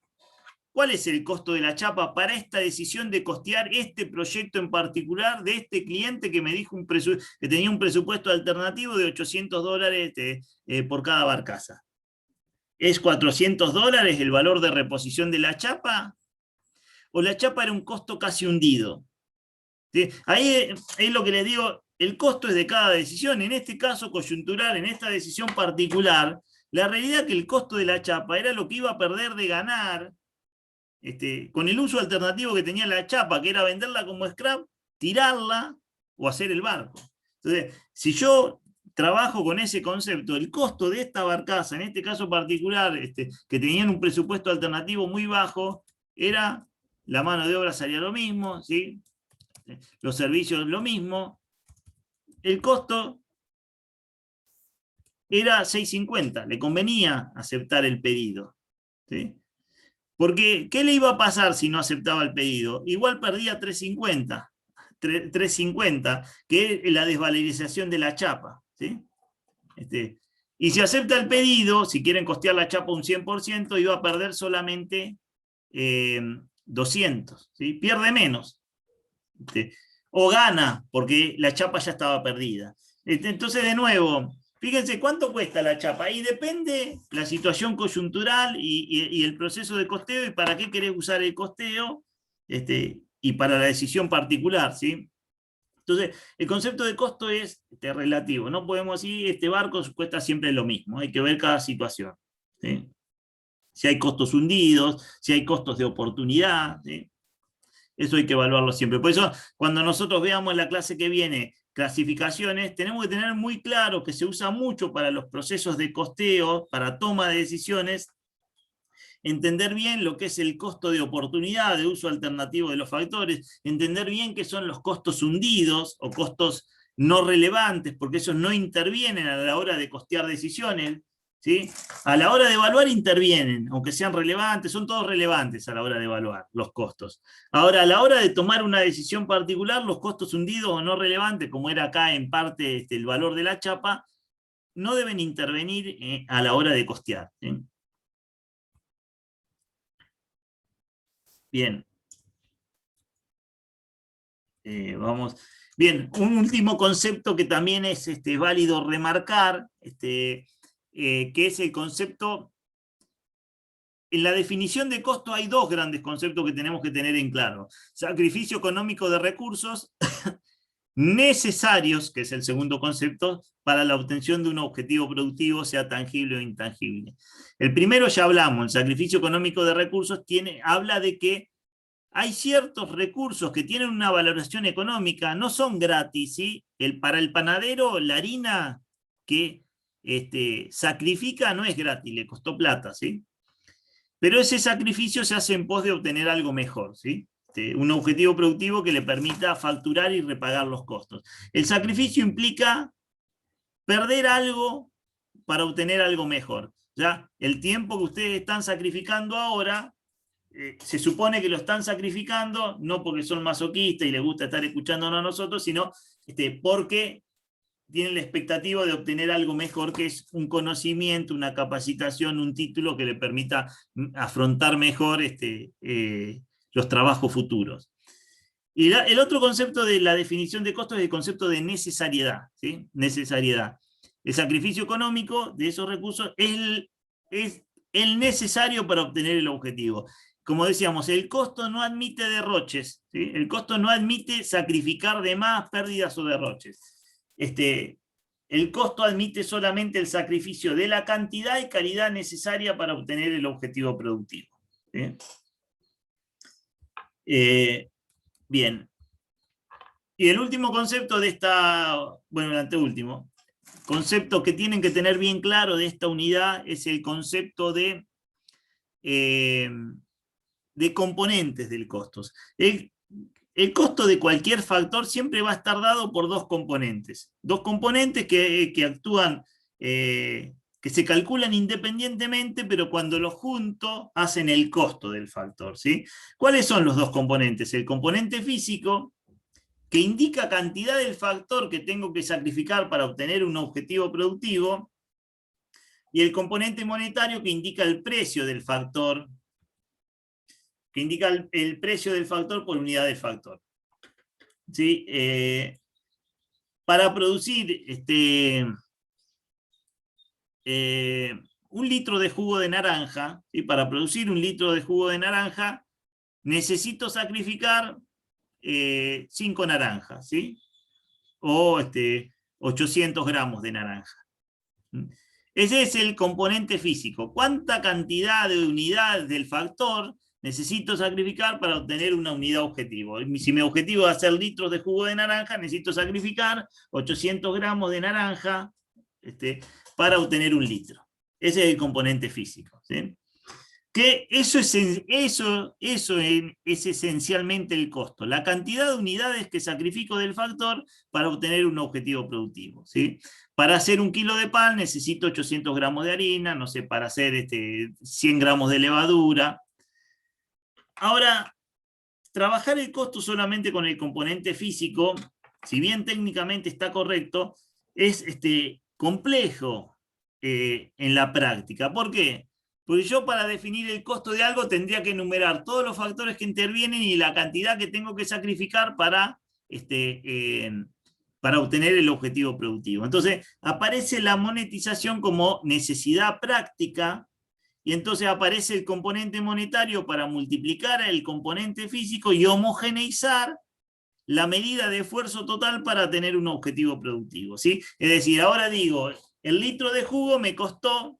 ¿cuál es el costo de la chapa para esta decisión de costear este proyecto en particular de este cliente que me dijo que tenía un presupuesto alternativo de 800 dólares por cada barcaza? ¿Es 400 dólares el valor de reposición de la chapa? ¿O la chapa era un costo casi hundido? ¿Sí? Ahí es lo que les digo, el costo es de cada decisión. En este caso coyuntural, en esta decisión particular, la realidad es que el costo de la chapa era lo que iba a perder de ganar con el uso alternativo que tenía la chapa, que era venderla como scrap, tirarla o hacer el barco. Entonces, si yo trabajo con ese concepto, el costo de esta barcaza, en este caso particular, que tenían un presupuesto alternativo muy bajo, era la mano de obra salía lo mismo, ¿sí? Los servicios lo mismo, el costo era 6.50, le convenía aceptar el pedido, ¿sí? Porque, ¿qué le iba a pasar si no aceptaba el pedido? Igual perdía 3.50, que es la desvalorización de la chapa, ¿sí? Y si acepta el pedido, si quieren costear la chapa un 100%, iba a perder solamente 200, ¿sí? Pierde menos. O gana, porque la chapa ya estaba perdida. Entonces, de nuevo, fíjense cuánto cuesta la chapa. Y depende la situación coyuntural y el proceso de costeo y para qué querés usar el costeo y para la decisión particular, ¿sí? Entonces, el concepto de costo es relativo. No podemos decir, este barco cuesta siempre lo mismo. Hay que ver cada situación, ¿sí? Si hay costos hundidos, si hay costos de oportunidad, ¿sí? Eso hay que evaluarlo siempre. Por eso, cuando nosotros veamos en la clase que viene clasificaciones, tenemos que tener muy claro que se usa mucho para los procesos de costeo, para toma de decisiones, entender bien lo que es el costo de oportunidad, de uso alternativo de los factores, entender bien qué son los costos hundidos o costos no relevantes, porque esos no intervienen a la hora de costear decisiones, ¿sí? A la hora de evaluar intervienen, aunque sean relevantes, son todos relevantes a la hora de evaluar los costos. Ahora, a la hora de tomar una decisión particular, los costos hundidos o no relevantes, como era acá en parte el valor de la chapa, no deben intervenir a la hora de costear, ¿sí? Bien. Vamos. Bien, un último concepto que también es válido remarcar, que es el concepto. En la definición de costo hay dos grandes conceptos que tenemos que tener en claro. Sacrificio económico de recursos necesarios, que es el segundo concepto, para la obtención de un objetivo productivo, sea tangible o intangible. El primero ya hablamos, el sacrificio económico de recursos habla de que hay ciertos recursos que tienen una valoración económica, no son gratis, ¿sí? Para el panadero, la harina que sacrifica no es gratis, le costó plata, ¿sí? Pero ese sacrificio se hace en pos de obtener algo mejor, ¿sí? Un objetivo productivo que le permita facturar y repagar los costos. El sacrificio implica perder algo para obtener algo mejor. ¿Ya? El tiempo que ustedes están sacrificando ahora, se supone que lo están sacrificando, no porque son masoquistas y les gusta estar escuchándonos a nosotros, sino porque tienen la expectativa de obtener algo mejor, que es un conocimiento, una capacitación, un título que le permita afrontar mejor los trabajos futuros. Y el otro concepto de la definición de costos es el concepto de necesariedad, ¿sí? Necesariedad. El sacrificio económico de esos recursos es el necesario para obtener el objetivo. Como decíamos, el costo no admite derroches, ¿sí? El costo no admite sacrificar de más, pérdidas o derroches. El costo admite solamente el sacrificio de la cantidad y calidad necesaria para obtener el objetivo productivo. ¿Sí? Bien. Y el último concepto de bueno, el anteúltimo, concepto que tienen que tener bien claro de esta unidad es el concepto de componentes del costo. El costo de cualquier factor siempre va a estar dado por dos componentes. Dos componentes que actúan, que se calculan independientemente, pero cuando los junto hacen el costo del factor, ¿sí? ¿Cuáles son los dos componentes? El componente físico, que indica cantidad del factor que tengo que sacrificar para obtener un objetivo productivo, y el componente monetario, que indica el precio del factor, que indica el precio del factor por unidad de factor. ¿Sí? Para producir un litro de jugo de naranja, ¿sí? Para producir un litro de jugo de naranja, necesito sacrificar 5 naranjas, ¿sí? O 800 gramos de naranja. Ese es el componente físico. ¿Cuánta cantidad de unidades del factor necesito sacrificar para obtener una unidad objetivo? Si mi objetivo es hacer litros de jugo de naranja, necesito sacrificar 800 gramos de naranja para obtener un litro. Ese es el componente físico, ¿sí? Que eso es esencialmente el costo, la cantidad de unidades que sacrifico del factor para obtener un objetivo productivo, ¿sí? Para hacer 1 kilo de pan necesito 800 gramos de harina, no sé, para hacer 100 gramos de levadura. Ahora, trabajar el costo solamente con el componente físico, si bien técnicamente está correcto, es complejo en la práctica. ¿Por qué? Porque yo, para definir el costo de algo, tendría que enumerar todos los factores que intervienen y la cantidad que tengo que sacrificar para obtener el objetivo productivo. Entonces aparece la monetización como necesidad práctica, y entonces aparece el componente monetario para multiplicar el componente físico y homogeneizar la medida de esfuerzo total para tener un objetivo productivo, ¿sí? Es decir, ahora digo, el litro de jugo me costó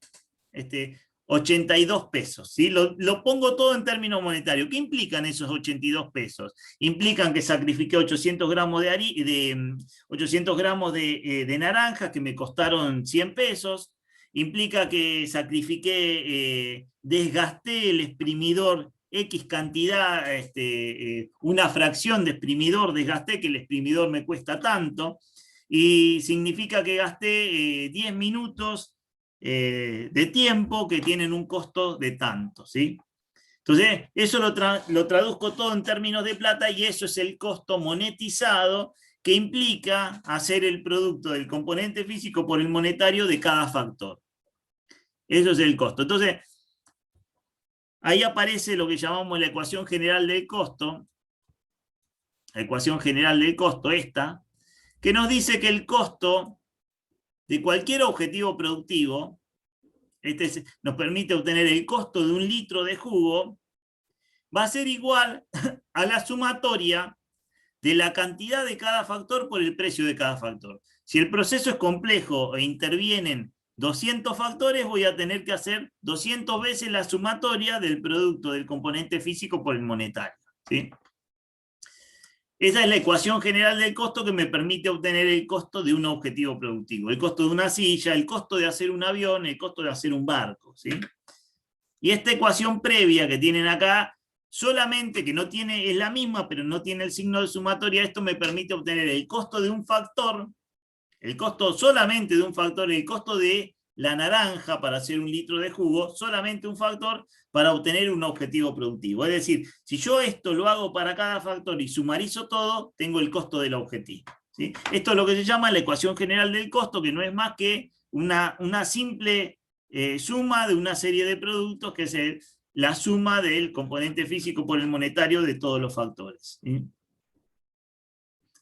82 pesos, ¿sí? Lo pongo todo en términos monetarios. ¿Qué implican esos 82 pesos? Implican que sacrifiqué 800 gramos de naranjas que me costaron 100 pesos. Implica que sacrifiqué, desgasté el exprimidor X cantidad, una fracción de exprimidor, desgasté que el exprimidor me cuesta tanto, y significa que gasté 10 minutos de tiempo que tienen un costo de tanto, ¿sí? Entonces, eso lo traduzco todo en términos de plata, y eso es el costo monetizado, que implica hacer el producto del componente físico por el monetario de cada factor. Eso es el costo. Entonces, ahí aparece lo que llamamos la ecuación general del costo, la ecuación general del costo esta, que nos dice que el costo de cualquier objetivo productivo, nos permite obtener el costo de 1 litro de jugo, va a ser igual a la sumatoria de la cantidad de cada factor por el precio de cada factor. Si el proceso es complejo e intervienen 200 factores, voy a tener que hacer 200 veces la sumatoria del producto del componente físico por el monetario, ¿sí? Esa es la ecuación general del costo que me permite obtener el costo de un objetivo productivo. El costo de una silla, el costo de hacer un avión, el costo de hacer un barco, ¿sí? Y esta ecuación previa que tienen acá, solamente que no tiene, es la misma, pero no tiene el signo de sumatoria, esto me permite obtener el costo de un factor, el costo solamente de un factor, el costo de la naranja para hacer 1 litro de jugo, solamente un factor para obtener un objetivo productivo. Es decir, si yo esto lo hago para cada factor y sumarizo todo, tengo el costo del objetivo, ¿sí? Esto es lo que se llama la ecuación general del costo, que no es más que una simple suma de una serie de productos, que es la suma del componente físico por el monetario de todos los factores, ¿sí?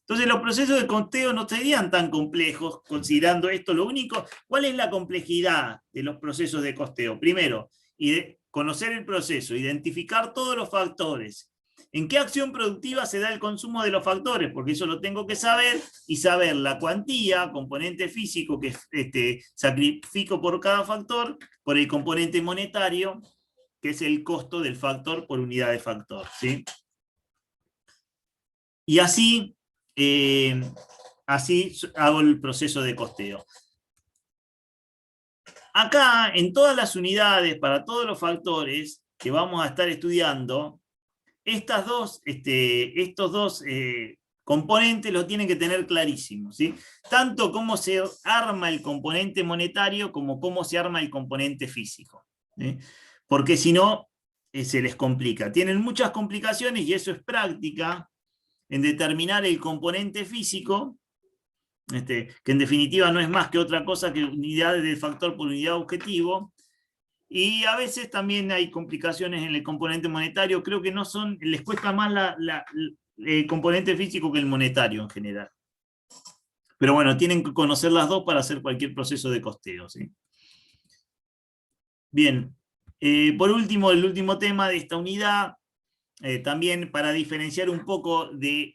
Entonces los procesos de costeo no serían tan complejos considerando esto. Lo único, ¿cuál es la complejidad de los procesos de costeo? Primero, conocer el proceso, identificar todos los factores. ¿En qué acción productiva se da el consumo de los factores? Porque eso lo tengo que saber, y saber la cuantía, componente físico que sacrifico por cada factor, por el componente monetario, que es el costo del factor por unidad de factor, ¿sí? Y así hago el proceso de costeo. Acá, en todas las unidades, para todos los factores que vamos a estar estudiando, estos dos componentes los tienen que tener clarísimos, ¿sí? Tanto cómo se arma el componente monetario como cómo se arma el componente físico, ¿sí? Porque si no, se les complica. Tienen muchas complicaciones y eso es práctica en determinar el componente físico, que en definitiva no es más que otra cosa que unidades del factor por unidad objetivo, y a veces también hay complicaciones en el componente monetario. Creo que les cuesta más el componente físico que el monetario en general. Pero bueno, tienen que conocer las dos para hacer cualquier proceso de costeo, ¿sí? Bien, por último, el último tema de esta unidad, también para diferenciar un poco de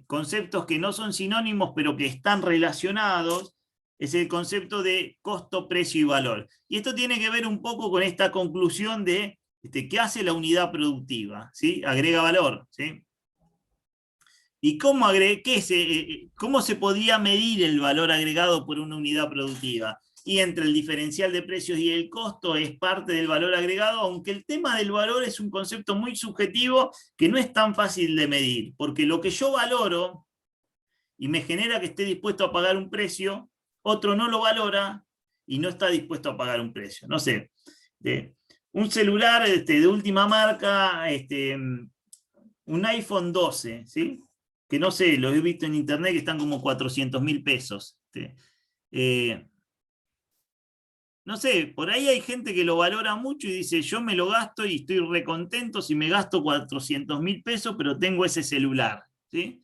conceptos que no son sinónimos pero que están relacionados, es el concepto de costo, precio y valor. Y esto tiene que ver un poco con esta conclusión de ¿qué hace la unidad productiva? ¿Sí? Agrega valor, ¿sí? ¿Y cómo se podría medir el valor agregado por una unidad productiva? Y entre el diferencial de precios y el costo es parte del valor agregado, aunque el tema del valor es un concepto muy subjetivo que no es tan fácil de medir, porque lo que yo valoro y me genera que esté dispuesto a pagar un precio, otro no lo valora y no está dispuesto a pagar un precio. No sé, un celular de última marca, un iPhone 12, ¿sí? Que no sé, lo he visto en internet que están como 400.000 pesos. No sé, por ahí hay gente que lo valora mucho y dice, yo me lo gasto y estoy recontento si me gasto 400.000 pesos, pero tengo ese celular, ¿sí?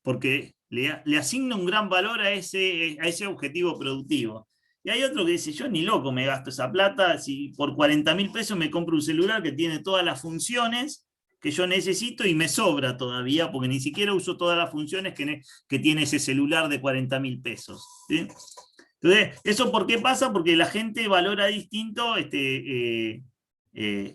Porque le asigna un gran valor a ese objetivo productivo. Y hay otro que dice, yo ni loco me gasto esa plata, si por 40.000 pesos me compro un celular que tiene todas las funciones que yo necesito y me sobra todavía, porque ni siquiera uso todas las funciones que tiene ese celular de 40.000 pesos, ¿sí? Entonces, ¿eso por qué pasa? Porque la gente valora distinto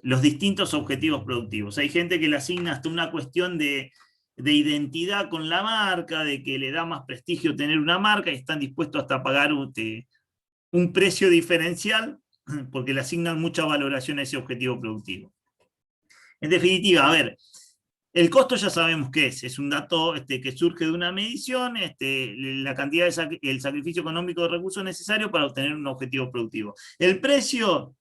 los distintos objetivos productivos. Hay gente que le asigna hasta una cuestión de identidad con la marca, de que le da más prestigio tener una marca y están dispuestos hasta a pagar un precio diferencial porque le asignan mucha valoración a ese objetivo productivo. En definitiva, a ver, el costo ya sabemos qué es un dato que surge de una medición, la cantidad el sacrificio económico de recursos necesarios para obtener un objetivo productivo. El precio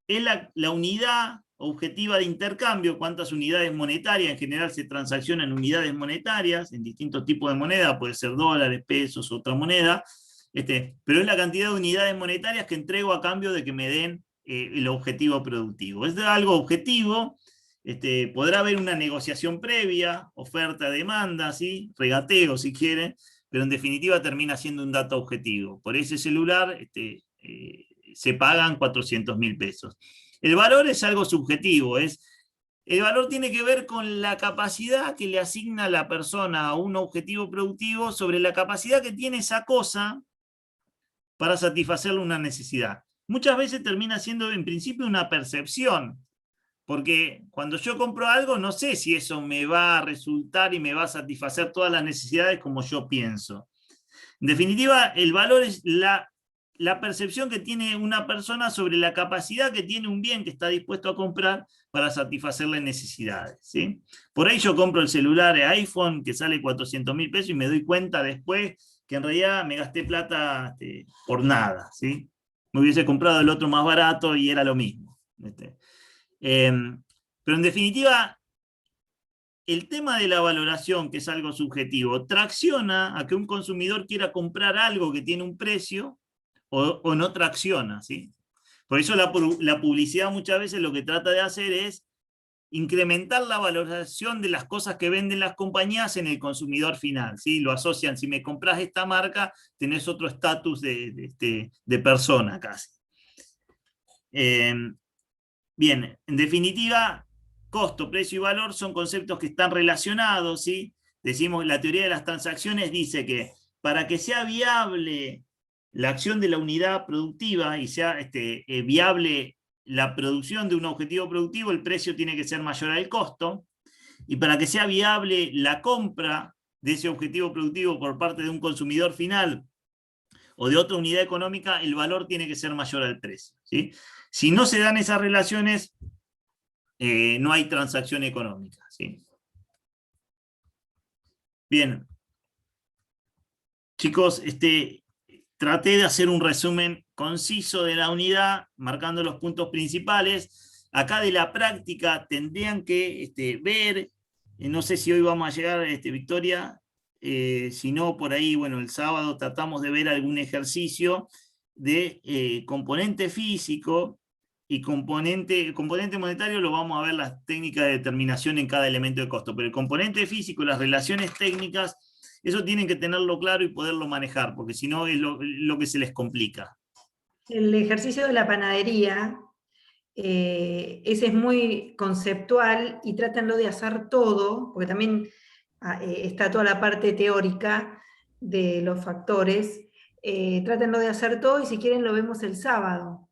es la unidad objetiva de intercambio, cuántas unidades monetarias, en general se transaccionan en unidades monetarias, en distintos tipos de moneda, puede ser dólares, pesos, otra moneda, pero es la cantidad de unidades monetarias que entrego a cambio de que me den el objetivo productivo. Es algo objetivo, podrá haber una negociación previa, oferta-demanda, ¿sí? Regateo si quiere, pero en definitiva termina siendo un dato objetivo. Por ese celular se pagan 400.000 pesos. El valor es algo subjetivo, el valor tiene que ver con la capacidad que le asigna la persona a un objetivo productivo sobre la capacidad que tiene esa cosa para satisfacerle una necesidad. Muchas veces termina siendo en principio una percepción, porque cuando yo compro algo no sé si eso me va a resultar y me va a satisfacer todas las necesidades como yo pienso. En definitiva, el valor es la percepción que tiene una persona sobre la capacidad que tiene un bien que está dispuesto a comprar para satisfacerle necesidades, ¿sí? Por ahí yo compro el celular iPhone que sale 400.000 pesos y me doy cuenta después que en realidad me gasté plata por nada, ¿sí? Me hubiese comprado el otro más barato y era lo mismo. Pero en definitiva, el tema de la valoración, que es algo subjetivo, tracciona a que un consumidor quiera comprar algo que tiene un precio o no tracciona, ¿sí? Por eso la publicidad muchas veces lo que trata de hacer es incrementar la valoración de las cosas que venden las compañías en el consumidor final, ¿sí? Lo asocian, si me compras esta marca, tenés otro estatus de persona casi. Bien, en definitiva, costo, precio y valor son conceptos que están relacionados, ¿sí? Decimos, la teoría de las transacciones dice que para que sea viable la acción de la unidad productiva y sea viable la producción de un objetivo productivo, el precio tiene que ser mayor al costo, y para que sea viable la compra de ese objetivo productivo por parte de un consumidor final o de otra unidad económica, el valor tiene que ser mayor al precio, ¿sí? Si no se dan esas relaciones, no hay transacción económica, ¿sí? Bien. Chicos, traté de hacer un resumen conciso de la unidad, marcando los puntos principales. Acá de la práctica tendrían que ver, no sé si hoy vamos a llegar, Victoria, si no, por ahí, bueno, el sábado tratamos de ver algún ejercicio de componente físico y componente monetario. Lo vamos a ver las técnicas de determinación en cada elemento de costo, pero el componente físico, las relaciones técnicas, eso tienen que tenerlo claro y poderlo manejar, porque si no es lo que se les complica. El ejercicio de la panadería, ese es muy conceptual y trátenlo de hacer todo, porque también está toda la parte teórica de los factores. Trátenlo de hacer todo y si quieren lo vemos el sábado.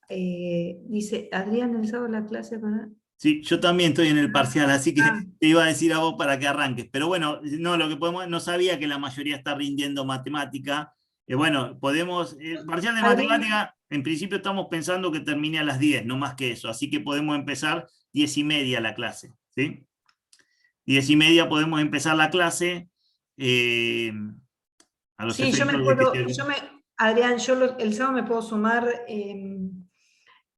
Dice, Adrián, el sábado la clase para... Sí, yo también estoy en el parcial, así que te iba a decir a vos para que arranques. Pero bueno, no, no sabía que la mayoría está rindiendo matemática. Bueno, podemos, el parcial de matemática, en principio estamos pensando que termine a las 10, no más que eso. Así que podemos empezar 10:30 la clase, ¿sí? 10:30 podemos empezar la clase. A los sí, yo me efectos de puedo, que Adrián, yo el sábado me puedo sumar,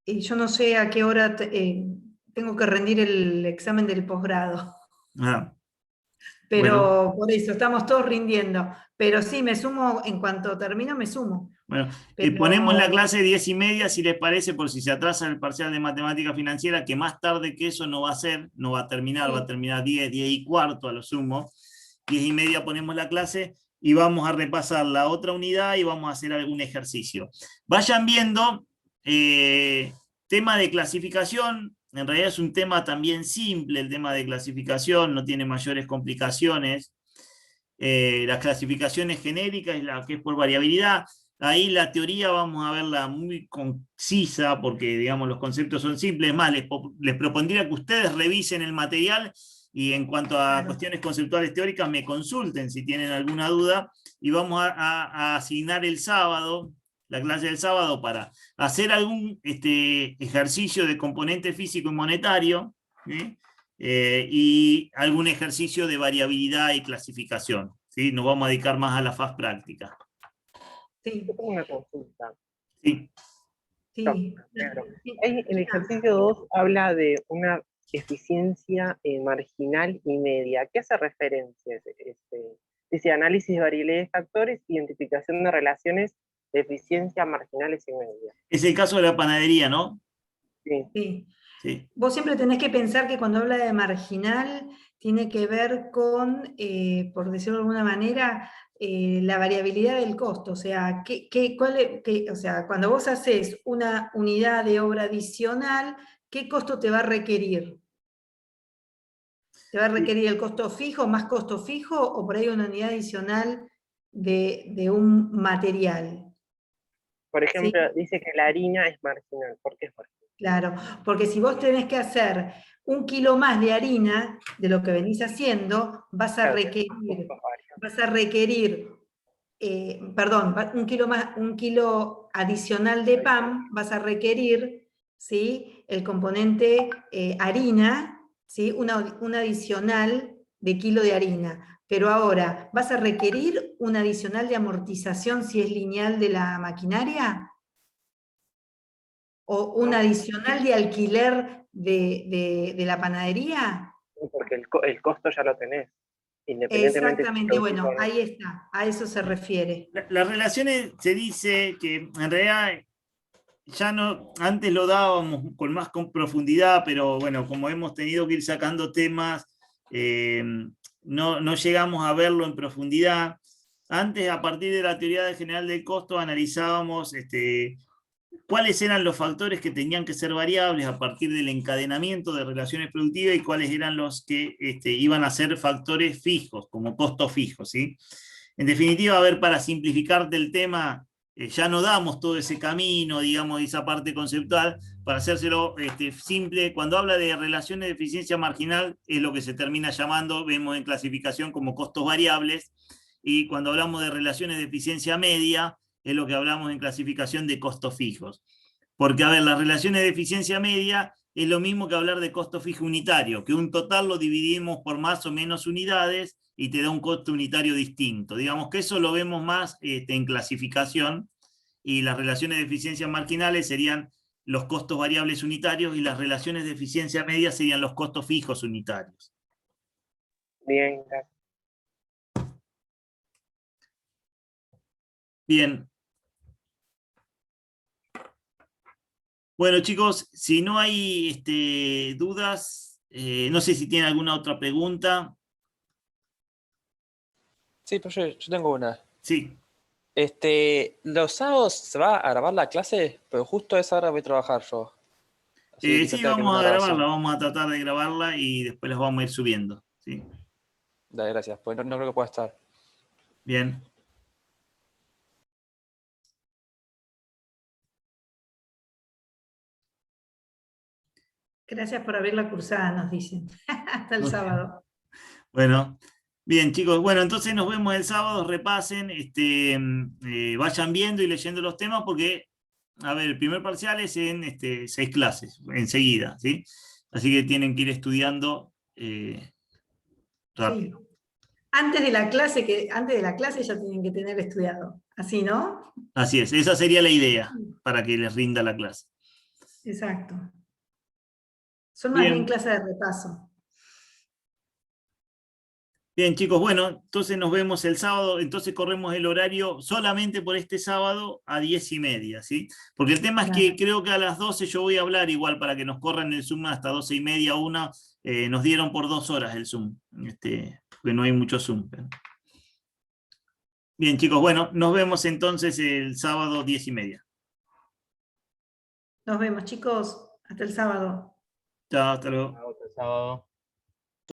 yo no sé a qué hora tengo que rendir el examen del posgrado. Pero bueno, por eso, estamos todos rindiendo. Pero sí, me sumo, en cuanto termino, me sumo. bueno, Pero... ponemos la clase 10:30, si les parece, por si se atrasa el parcial de matemática financiera, que más tarde que eso no va a ser, no va a terminar, va a terminar 10:15 a lo sumo. 10:30 ponemos la clase y vamos a repasar la otra unidad y vamos a hacer algún ejercicio. Vayan viendo, tema de clasificación. En realidad es un tema también simple, el tema de clasificación, no tiene mayores complicaciones. Las clasificaciones genéricas es la que es por variabilidad. Ahí la teoría vamos a verla muy concisa porque, digamos, los conceptos son simples. Es más, les propondría que ustedes revisen el material y en cuanto a cuestiones conceptuales teóricas me consulten si tienen alguna duda, y vamos a asignar el sábado, la clase del sábado, para hacer algún ejercicio de componente físico y monetario, y algún ejercicio de variabilidad y clasificación, ¿sí? Nos vamos a dedicar más a la faz práctica. Sí. Yo tengo una consulta. Sí. Sí. Claro. En el ejercicio 2 habla de una eficiencia marginal y media. ¿Qué hace referencia? Dice análisis de variabilidad de factores, identificación de relaciones de eficiencia marginales y media. Es el caso de la panadería, ¿no? Sí. Sí. Sí. Vos siempre tenés que pensar que cuando habla de marginal tiene que ver con, por decirlo de alguna manera, la variabilidad del costo. O sea, o sea, cuando vos haces una unidad de obra adicional, ¿qué costo te va a requerir? ¿Te va a requerir el costo fijo, más costo fijo, o por ahí una unidad adicional de un material? Por ejemplo, ¿Sí? dice que la harina es marginal. ¿Por qué es marginal? Claro, porque si vos tenés que hacer 1 kilo más de harina de lo que venís haciendo, vas a Claro, requerir, perdón, 1 kilo más, 1 kilo adicional de pan, vas a requerir, ¿sí?, el componente harina, ¿sí?, un adicional de kilo de harina. Pero ahora, ¿vas a requerir un adicional de amortización si es lineal de la maquinaria? ¿O un adicional de alquiler de la panadería? Porque el costo ya lo tenés, independientemente si Exactamente, producís bueno, o no. ahí está, a eso se refiere. Las relaciones se dice que en realidad ya no, antes lo dábamos con más profundidad, pero bueno, como hemos tenido que ir sacando temas, no llegamos a verlo en profundidad. Antes, a partir de la teoría general del costo, analizábamos cuáles eran los factores que tenían que ser variables a partir del encadenamiento de relaciones productivas y cuáles eran los que iban a ser factores fijos, como costos fijos, ¿sí? En definitiva, a ver, para simplificarte el tema, ya no damos todo ese camino, digamos, esa parte conceptual, para hacérselo simple. Cuando habla de relaciones de eficiencia marginal, es lo que se termina llamando, vemos en clasificación, como costos variables, y cuando hablamos de relaciones de eficiencia media, es lo que hablamos en clasificación de costos fijos. Porque, a ver, las relaciones de eficiencia media es lo mismo que hablar de costo fijo unitario, que un total lo dividimos por más o menos unidades y te da un costo unitario distinto. Digamos que eso lo vemos más en clasificación, y las relaciones de eficiencia marginales serían los costos variables unitarios y las relaciones de eficiencia media serían los costos fijos unitarios. Bien, gracias. Bien. Bueno, chicos, si no hay dudas, no sé si tienen alguna otra pregunta. Sí, pero yo tengo una. Sí. ¿Los sábados se va a grabar la clase? Pero justo a esa hora voy a trabajar yo. Así que quizá Sí, tenga que ver vamos una a grabación. grabarla, vamos a tratar de grabarla y después las vamos a ir subiendo. ¿Sí? Dale, gracias, pues no creo que pueda estar. Bien. Gracias por abrir la cursada, nos dicen. Hasta el sábado. Bueno, bien, chicos. Bueno, entonces nos vemos el sábado. Repasen, vayan viendo y leyendo los temas porque, a ver, el primer parcial es en 6 clases, enseguida, ¿sí? Así que tienen que ir estudiando rápido. Sí. Antes de la clase ya tienen que tener estudiado. Así, ¿no? Así es, esa sería la idea para que les rinda la clase. Exacto. Son más bien Bien. clases de repaso. Bien, chicos, bueno, entonces nos vemos el sábado, entonces corremos el horario solamente por este sábado a 10:30, ¿sí? Porque el tema es que creo que a las 12 yo voy a hablar igual para que nos corran el Zoom hasta 12:30, una, nos dieron por 2 horas el Zoom, porque no hay mucho Zoom. Bien, chicos, bueno, nos vemos entonces el sábado 10:30. Nos vemos, chicos. Hasta el sábado. Chao, hasta luego. Hasta el sábado.